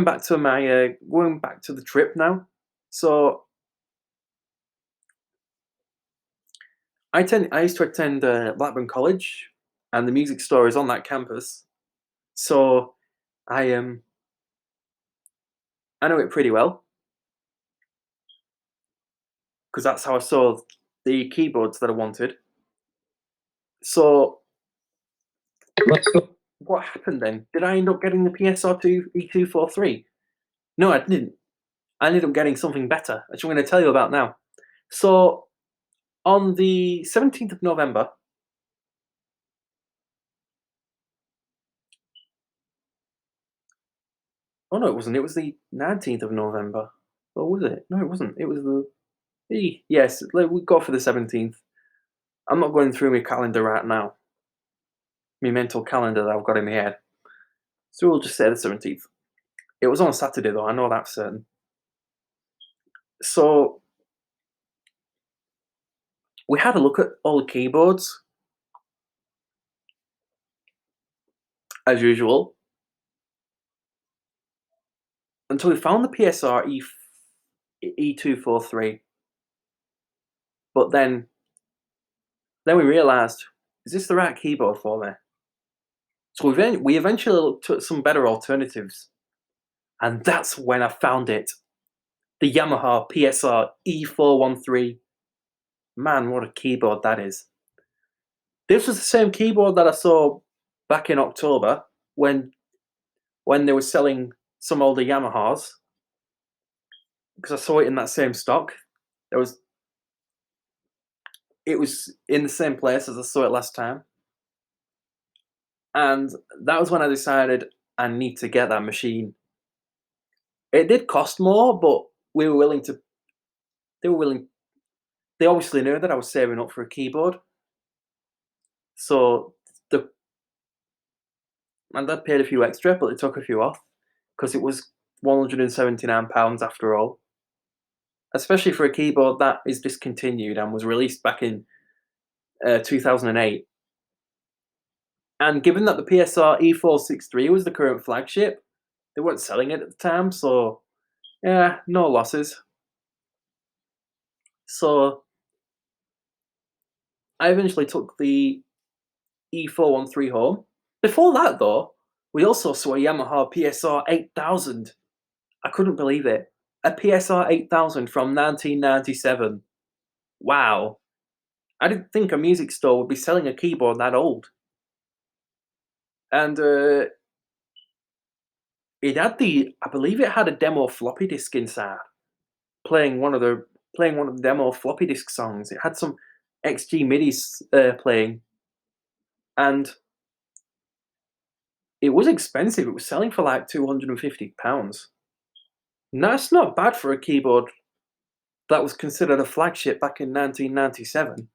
back to my going back to the trip now. So I used to attend Blackburn College, and the music store is on that campus. So I I know it pretty well because that's how I saw the keyboards that I wanted. So what happened then? Did I end up getting the PSR2 E243? No, I didn't. I ended up getting something better, which I'm going to tell you about now. So on the 17th of November, oh no, it wasn't. It was the 19th of November. Or was it? No, it wasn't. It was the yes. We go for the 17th. I'm not going through my calendar right now. My mental calendar that I've got in my head. So we'll just say the 17th. It was on a Saturday though. I know that's certain. So we had a look at all the keyboards as usual until we found the PSR E243. But then we realised, is this the right keyboard for me? So we eventually looked at some better alternatives, and that's when I found it. The Yamaha Psr E463. Man, what a keyboard that is. This was the same keyboard that I saw back in October when they were selling some older Yamahas, because I saw it in that same stock. It was in the same place as I saw it last time. And that was when I decided I need to get that machine. It did cost more, but we were willing to. They were willing. They obviously knew that I was saving up for a keyboard, so my dad paid a few extra, but they took a few off because it was £179 after all. Especially for a keyboard that is discontinued and was released back in 2008. And given that the PSR E463 was the current flagship, they weren't selling it at the time, so yeah, no losses. So I eventually took the E413 home. Before that, though, we also saw a Yamaha PSR 8000. I couldn't believe it. A PSR 8000 from 1997. Wow. I didn't think a music store would be selling a keyboard that old. And I believe it had a demo floppy disk inside, playing one of the demo floppy disk songs. It had some XG MIDIs playing, and it was expensive. It was selling for like £250. And that's not bad for a keyboard that was considered a flagship back in 1997.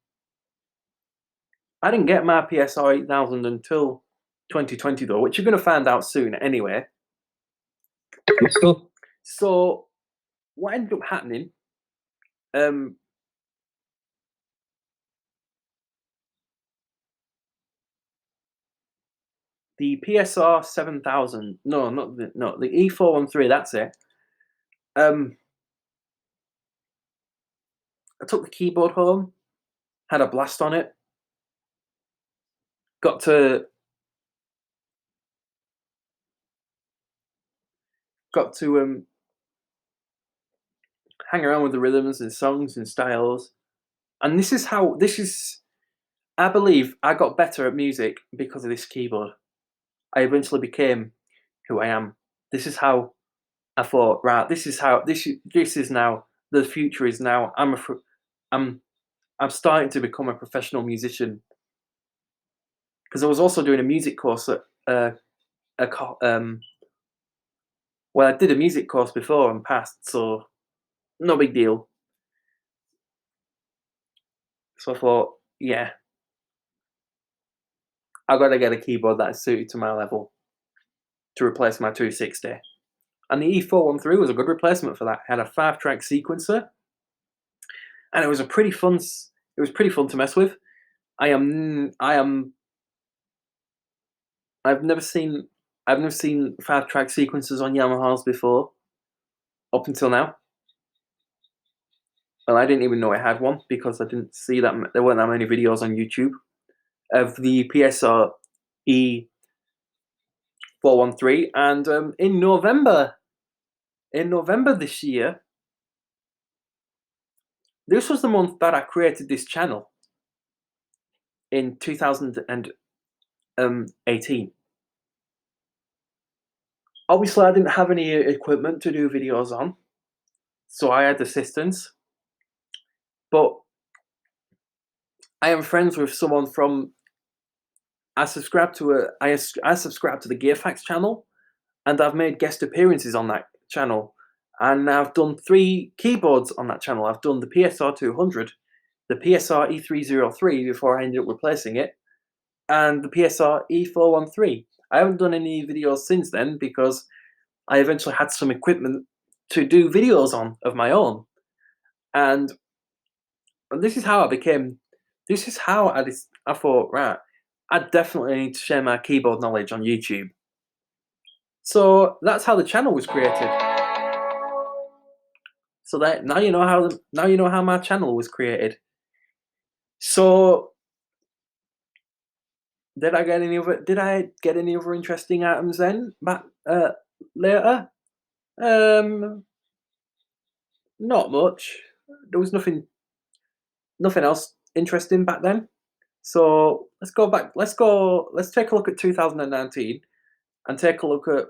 I didn't get my PSR 8000 until 2020 though, which you're going to find out soon anyway. So what ended up happening, the PSR 7000, no, the E413, that's it. I took the keyboard home, had a blast on it, got to hang around with the rhythms and songs and styles. And I believe I got better at music because of this keyboard. I eventually became who I am. This is how I thought, right, this is now, the future is now. I'm starting to become a professional musician. Because I was also doing a music course at well, I did a music course before and passed, so no big deal. So I thought, yeah, I've got to get a keyboard that is suited to my level to replace my 260. And the E413 was a good replacement for that. It had a 5-track sequencer, and it was pretty fun to mess with. I've never seen 5-track sequencers on Yamahas before, up until now. Well, I didn't even know I had one because I didn't see that there weren't that many videos on YouTube of the Psr E413. And in November this year, this was the month that I created this channel in 2018. Obviously, I didn't have any equipment to do videos on, so I had assistance. But I am friends with someone from. I subscribe to the GearFacts channel, and I've made guest appearances on that channel. And I've done 3 keyboards on that channel. I've done the Psr200, the Psr E463 before I ended up replacing it, and the Psr E413. I haven't done any videos since then because I eventually had some equipment to do videos on of my own. And this is how I thought, right, I definitely need to share my keyboard knowledge on YouTube. So that's how the channel was created. So that now you know how my channel was created. So did I get any other interesting items then back later? Not much. There was nothing else interesting back then. So let's go back. Let's take a look at 2019 and take a look at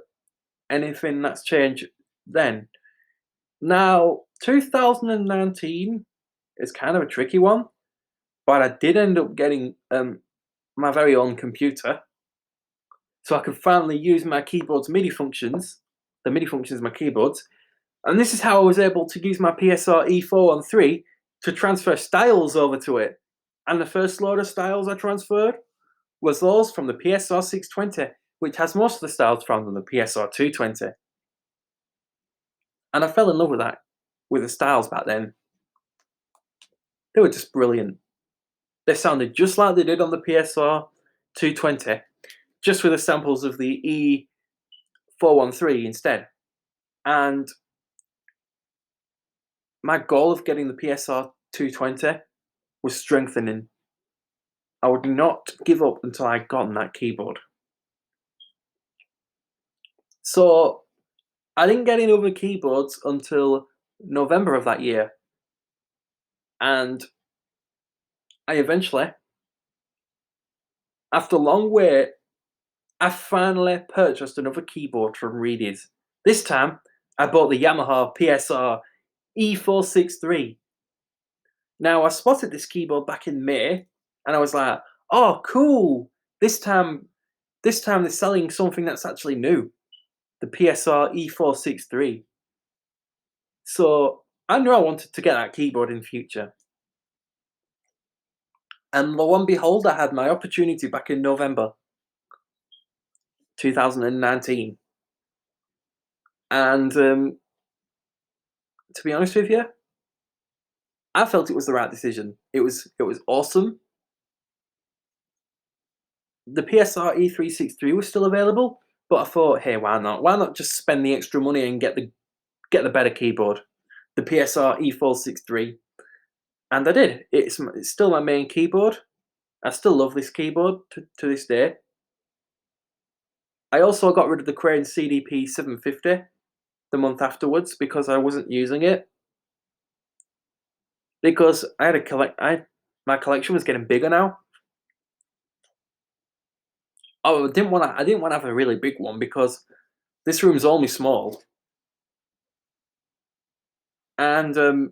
anything that's changed then. Now, 2019 is kind of a tricky one, but I did end up getting my very own computer, so I could finally use my keyboard's MIDI functions, the MIDI functions of my keyboards, and this is how I was able to use my Psr E413 to transfer styles over to it. And the first load of styles I transferred was those from the Psr 620, which has most of the styles from the Psr 220. And I fell in love with the styles back then. They were just brilliant. They sounded just like they did on the Psr 220, just with the samples of the E413 instead. And my goal of getting the Psr 220 was strengthening. I would not give up until I got on that keyboard. So I didn't get any other keyboards until November of that year. And I eventually, after a long wait, I finally purchased another keyboard from Reedy's. This time, I bought the Yamaha Psr E463. Now, I spotted this keyboard back in May, and I was like, oh, cool! This time they're selling something that's actually new, the Psr E463. So I knew I wanted to get that keyboard in future. And lo and behold, I had my opportunity back in November 2019. And to be honest with you, I felt it was the right decision. It was awesome. The Psr E363 was still available, but I thought, hey, why not? Why not just spend the extra money and get the better keyboard, the Psr E463? And I did. It's still my main keyboard. I still love this keyboard to this day. I also got rid of the Crane CDP 750 the month afterwards because I wasn't using it. Because I had my collection was getting bigger now. Oh, I didn't want to have a really big one because this room's only small. And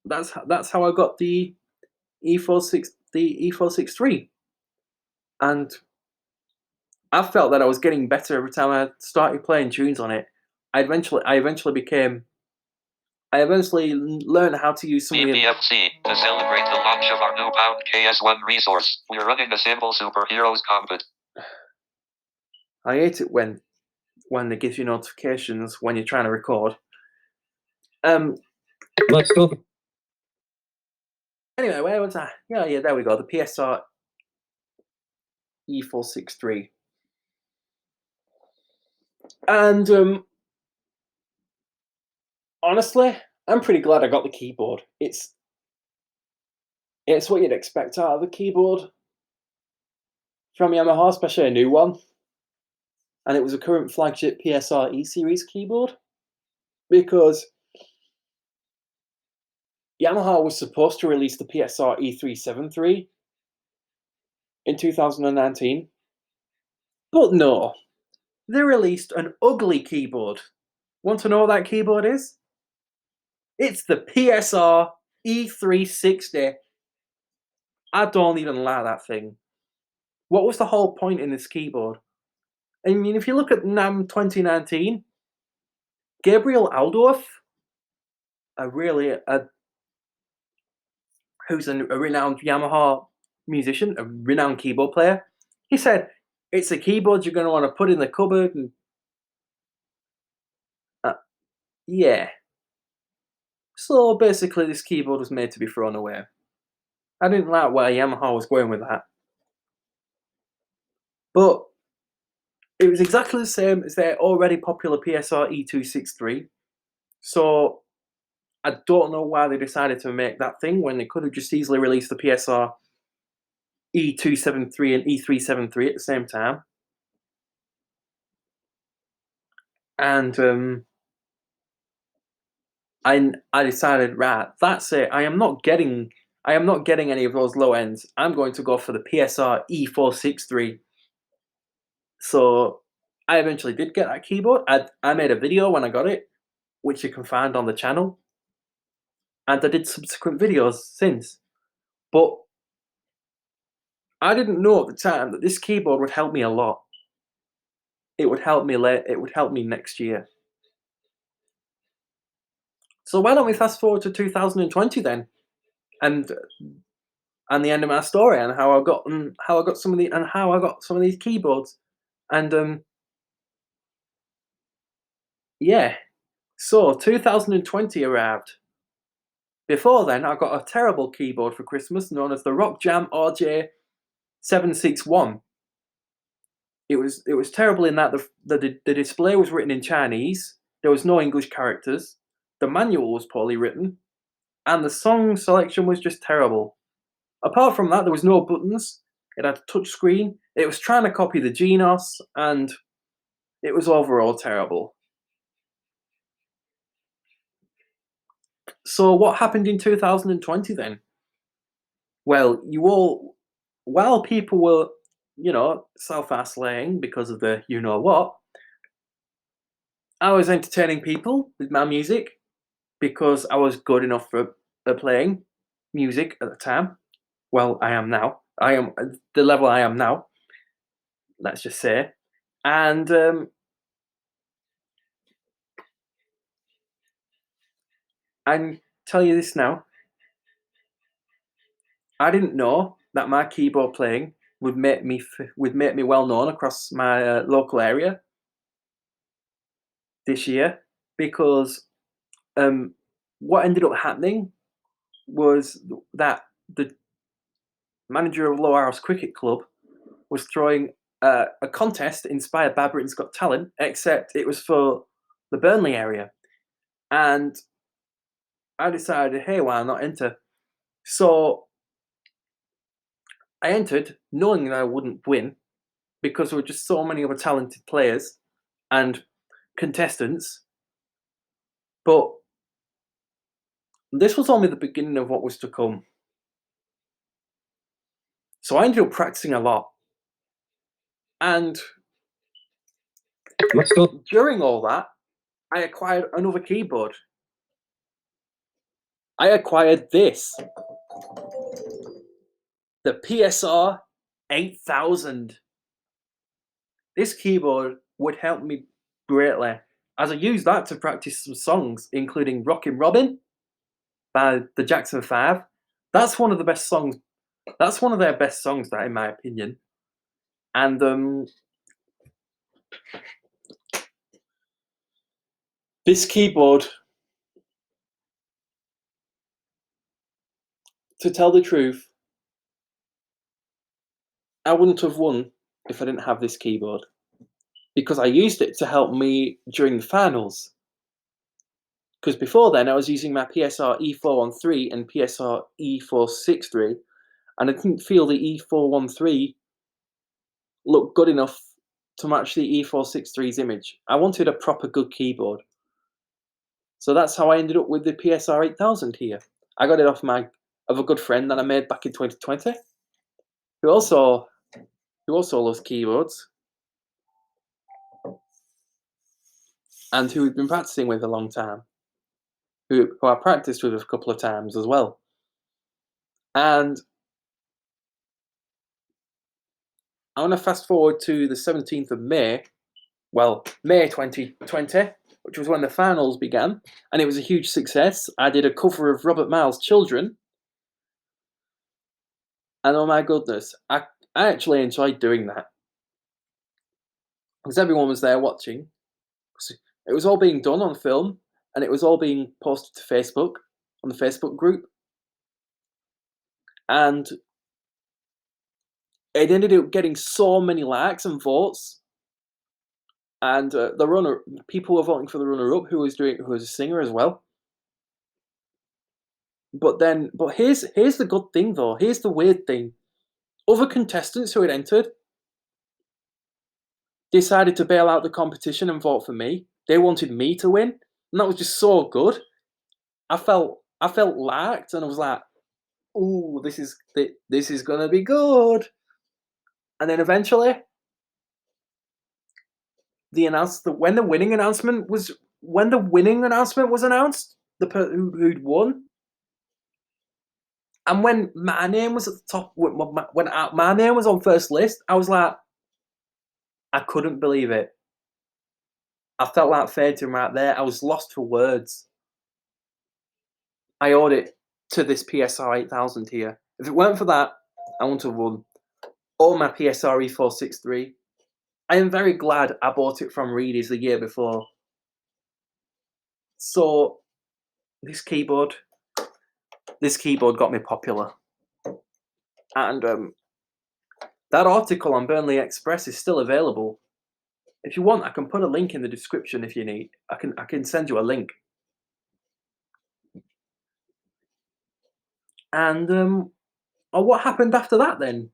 that's how I got the E463. And I felt that I was getting better every time I started playing tunes on it. I eventually learned how to use some of the... BPFC, to celebrate the launch of our new Pound KS1 resource, we're running a simple superheroes combat. I hate it when when it gives you notifications when you're trying to record. Let's talk. Anyway, where was I? Yeah, there we go. The Psr E463. And honestly, I'm pretty glad I got the keyboard. It's what you'd expect out of a keyboard from Yamaha, especially a new one. And it was a current flagship Psr E series keyboard, because Yamaha was supposed to release the Psr E373 in 2019, but no, they released an ugly keyboard. Want to know what that keyboard is? It's the Psr E463. I don't even like that thing. What was the whole point in this keyboard? I mean, if you look at NAMM 2019, Gabriel Aldorf, who's a renowned Yamaha musician, a renowned keyboard player, he said, it's a keyboard you're going to want to put in the cupboard. And yeah. So basically, this keyboard was made to be thrown away. I didn't like where Yamaha was going with that. But it was exactly the same as their already popular Psr E263. So I don't know why they decided to make that thing when they could have just easily released the Psr E273 and E373 at the same time. And I decided, right, that's it. I am not getting any of those low ends. I'm going to go for the Psr E463. So I eventually did get that keyboard. I made a video when I got it, which you can find on the channel. And I did subsequent videos since. But I didn't know at the time that this keyboard would help me a lot. It would help me next year. So why don't we fast forward to 2020 then? And the end of my story, and how I got some of these keyboards. And yeah. So 2020 arrived. Before then, I got a terrible keyboard for Christmas known as the Rock Jam RJ761. It was terrible in that the display was written in Chinese. There was no English characters. The manual was poorly written, and the song selection was just terrible. Apart from that, there was no buttons. It had a touch screen. It was trying to copy the Genos, and it was overall terrible. So what happened in 2020 then? Well, while people were, self-isolating because of the you-know-what, I was entertaining people with my music because I was good enough for playing music at the time. Well, I am now. I am the level I am now, let's just say. And I tell you this now, I didn't know that my keyboard playing would make me well known across my local area this year, because what ended up happening was that the manager of Low House Cricket Club was throwing a contest inspired by Britain's Got Talent, except it was for the Burnley area. And I decided, hey, why not enter? So I entered knowing that I wouldn't win, because there were just so many other talented players and contestants. But this was only the beginning of what was to come. So I ended up practicing a lot. And during all that, I acquired another keyboard. I acquired this, the Psr 8000. This keyboard would help me greatly, as I used that to practice some songs, including Rockin' Robin by the Jackson 5. That's one of the best songs. That's one of their best songs, that, in my opinion. And This keyboard, to tell the truth, I wouldn't have won if I didn't have this keyboard, because I used it to help me during the finals. Because before then I was using my Psr E413 and Psr E463, and I didn't feel the E413 looked good enough to match the E463's image. I wanted a proper good keyboard. So that's how I ended up with the Psr 8000 here. I got it off of a good friend that I made back in 2020, who also loves keyboards, and who we've been practicing with a long time, who I practiced with a couple of times as well. And I want to fast forward to the 17th of May, well, May 2020, which was when the finals began, and it was a huge success. I did a cover of Robert Miles' Children, and oh my goodness, I actually enjoyed doing that, because everyone was there watching. It was all being done on film, and it was all being posted to Facebook, on the Facebook group, and it ended up getting so many likes and votes. And people were voting for the runner-up, who was a singer as well. But here's the good thing though. Here's the weird thing. Other contestants who had entered decided to bail out the competition and vote for me. They wanted me to win, and that was just so good. I felt liked, and I was like, "Ooh, this is gonna be good." And then eventually, when the winning announcement was announced, who'd won, and when my name was at the top, when my name was on first list, I was like, I couldn't believe it. I felt like fainting right there. I was lost for words. I owed it to this Psr 8000 here. If it weren't for that, I wouldn't have won. Or my Psr E463. I am very glad I bought it from Reedy's the year before. So this keyboard got me popular. And that article on Burnley Express is still available. If you want, I can put a link in the description if you need. I can send you a link. And what happened after that then?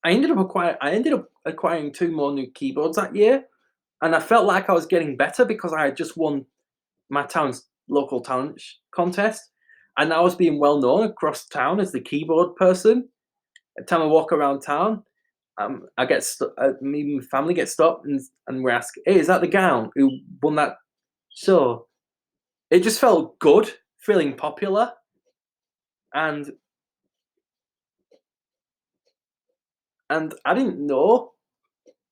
I ended up acquiring 2 more new keyboards that year, and I felt like I was getting better because I had just won my town's local talent contest, and I was being well known across town as the keyboard person. Every time I walk around town, I get me and my family get stopped, and we ask, "Hey, is that the guy who won that show?" It just felt good, feeling popular, and I didn't know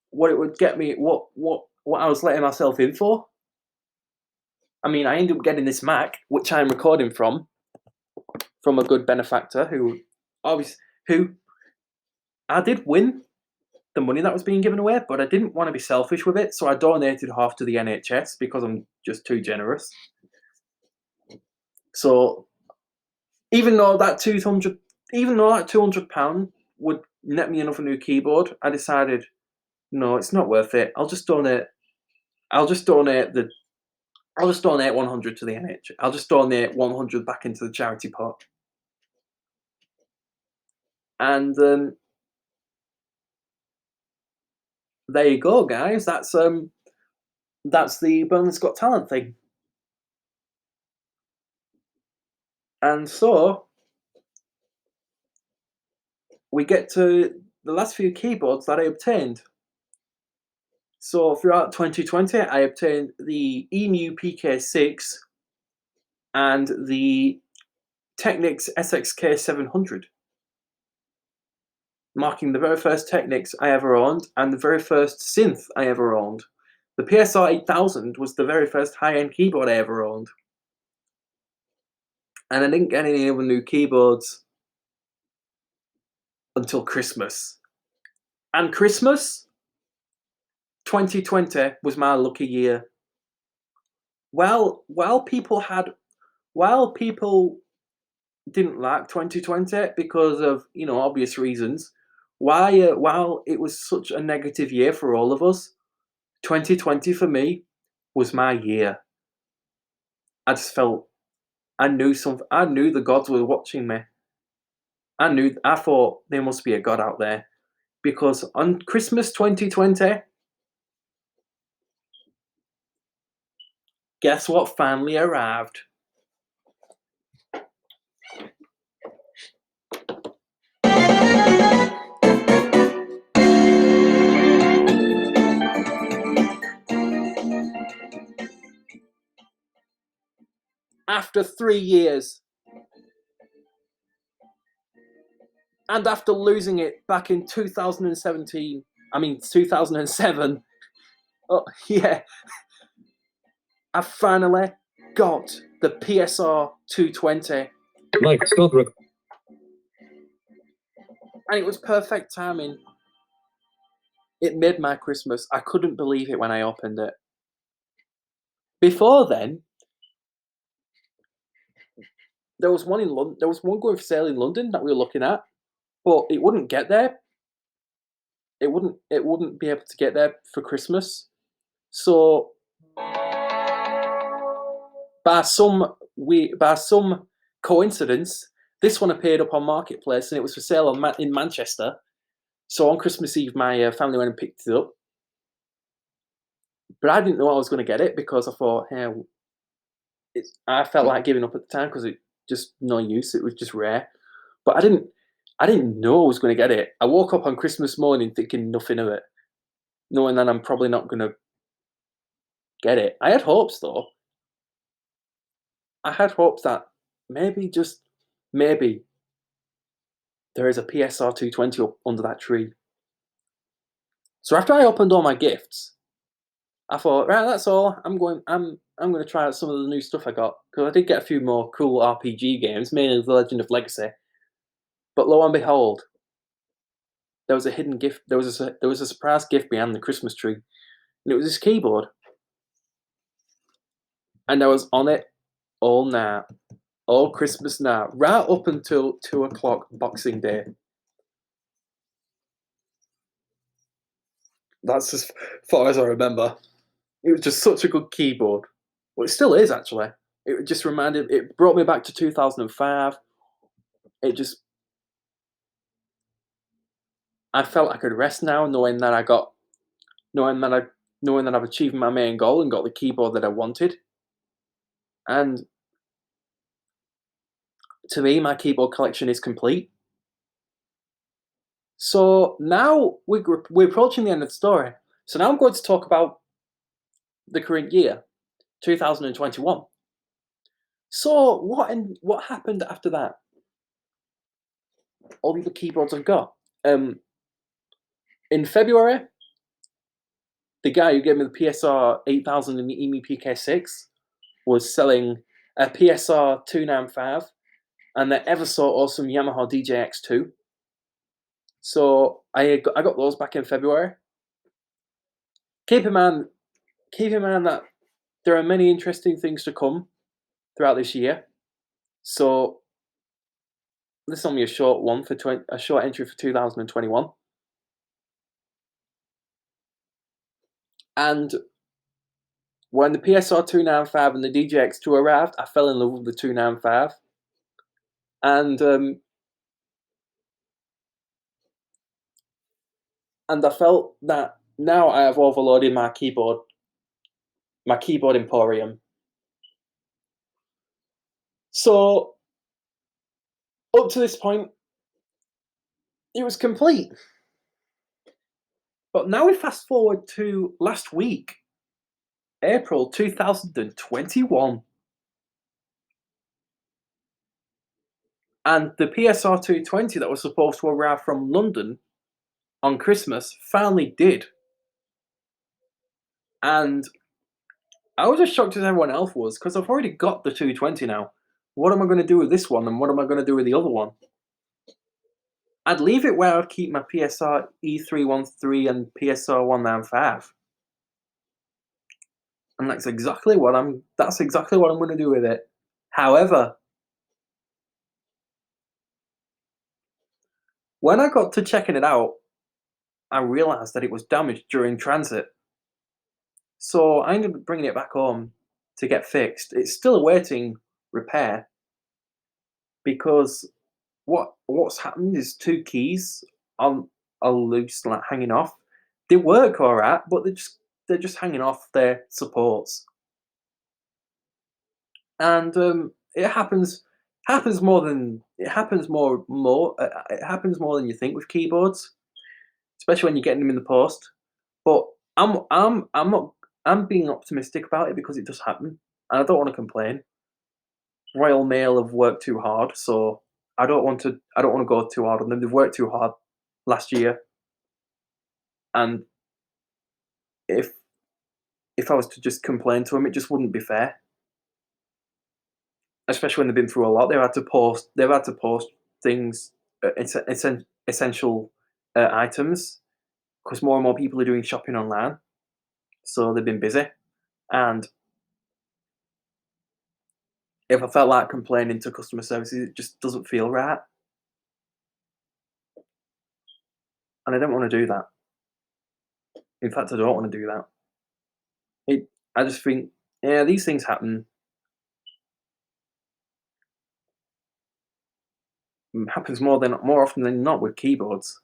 what it would get me, what I was letting myself in for. I mean, I ended up getting this Mac, which I'm recording from a good benefactor who I did win the money that was being given away, but I didn't want to be selfish with it, so I donated half to the NHS because I'm just too generous. So even though that £200 would net me another new keyboard, I decided, no, it's not worth it. I'll just donate 100 to the NHS. I'll just donate 100 back into the charity pot. And there you go, guys. That's the Burnley's Got Talent thing. And so we get to the last few keyboards that I obtained. So throughout 2020, I obtained the EMU PK6 and the Technics Sxmb200, marking the very first Technics I ever owned and the very first synth I ever owned. The Psr 8000 was the very first high-end keyboard I ever owned. And I didn't get any other new keyboards until Christmas. And Christmas 2020 was my lucky year. while people didn't like 2020 because of, obvious reasons, while it was such a negative year for all of us, 2020 for me was my year. I just felt I knew something. I knew the gods were watching me. I thought there must be a God out there, because on Christmas 2020, guess what finally arrived? After 3 years, and after losing it back in 2007, oh yeah, I finally got the Psr 220. Mike, stop And it was perfect timing. It made my Christmas. I couldn't believe it when I opened it. Before then, there was one in London. There was one going for sale in London that we were looking at, but it wouldn't get there. It wouldn't be able to get there for Christmas. So by some coincidence, this one appeared up on Marketplace, and it was for sale in Manchester. So on Christmas Eve, my family went and picked it up. But I didn't know I was going to get it, because I thought, hey, I felt like giving up at the time, because it just no use. It was just rare. But I didn't know I was going to get it. I woke up on Christmas morning thinking nothing of it, knowing that I'm probably not going to get it. I had hopes, though. I had hopes that maybe, just maybe, there is a Psr 220 up under that tree. So after I opened all my gifts, I thought, right, that's all. I'm going to try out some of the new stuff I got, because I did get a few more cool RPG games, mainly The Legend of Legacy. But lo and behold, there was a hidden gift. There was a surprise gift behind the Christmas tree, and it was this keyboard. And I was on it all night, all Christmas night, right up until 2 o'clock Boxing Day. That's as far as I remember. It was just such a good keyboard. Well, it still is, actually. It brought me back to 2005. I felt I could rest now, knowing that I've achieved my main goal and got the keyboard that I wanted. And to me, my keyboard collection is complete. So now we're approaching the end of the story. So now I'm going to talk about the current year, 2021. So what happened after that? All the keyboards I've got. In February, the guy who gave me the Psr 8000 and the EMP-K6 was selling a Psr 295 and the ever so awesome Yamaha DJX2. So I got those back in February. Keep in mind that there are many interesting things to come throughout this year. So this is only a short one a short entry for 2021. And when the Psr 295 and the DJX2 arrived, I fell in love with the 295. And I felt that now I have overloaded my keyboard emporium. So up to this point, it was complete. But now we fast forward to last week, April 2021. And the Psr 220 that was supposed to arrive from London on Christmas finally did. And I was as shocked as everyone else was, because I've already got the 220 now. What am I going to do with this one, and what am I going to do with the other one? I'd leave it where I keep my Psr E463 and Psr 195. And that's exactly what I'm going to do with it. However, when I got to checking it out, I realized that it was damaged during transit. So I ended up bringing it back home to get fixed. It's still awaiting repair because what's happened is two keys are loose, like hanging off. They work all right, but they're just hanging off their supports. And it happens more than it happens more it happens more than you think with keyboards, especially when you're getting them in the post. But I'm not I'm being optimistic about it because it does happen, and I don't want to complain. Royal Mail have worked too hard, so I don't want to go too hard on them. They've worked too hard last year, and if I was to just complain to them, it just wouldn't be fair. Especially when they've been through a lot, they've had to post things, essential items, because more and more people are doing shopping online. So they've been busy, and if I felt like complaining to customer services, it just doesn't feel right, and I don't want to do that. In fact, I don't want to do that. I just think, yeah, these things happen. Happens more often than not with keyboards.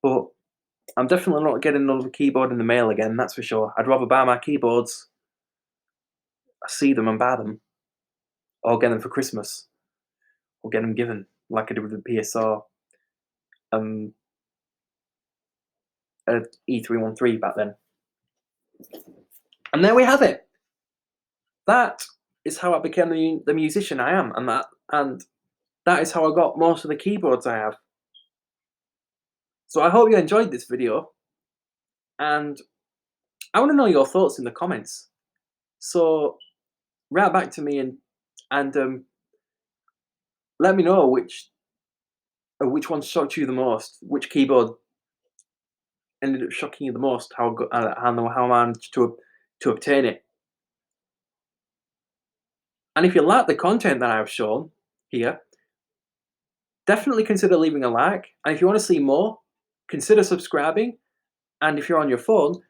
But I'm definitely not getting another keyboard in the mail again. That's for sure. I'd rather buy my keyboards, see them and buy them, or get them for Christmas, or get them given, like I did with the PSR E313 back then. And there we have it. That is how I became the musician I am, and that is how I got most of the keyboards I have. So I hope you enjoyed this video, and I want to know your thoughts in the comments. So write back to me and let me know which one shocked you the most, which keyboard ended up shocking you the most, how I managed to obtain it. And if you like the content that I've shown here, definitely consider leaving a like. And if you want to see more, consider subscribing. And if you're on your phone,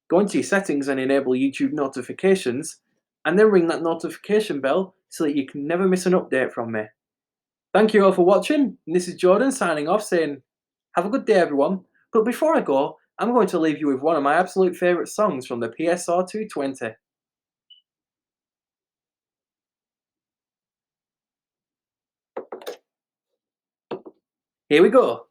go into your settings and enable YouTube notifications, and then ring that notification bell so that you can never miss an update from me. Thank you all for watching. And this is Jordan signing off, saying, have a good day, everyone. But before I go, I'm going to leave you with one of my absolute favourite songs from the Psr 220. Here we go.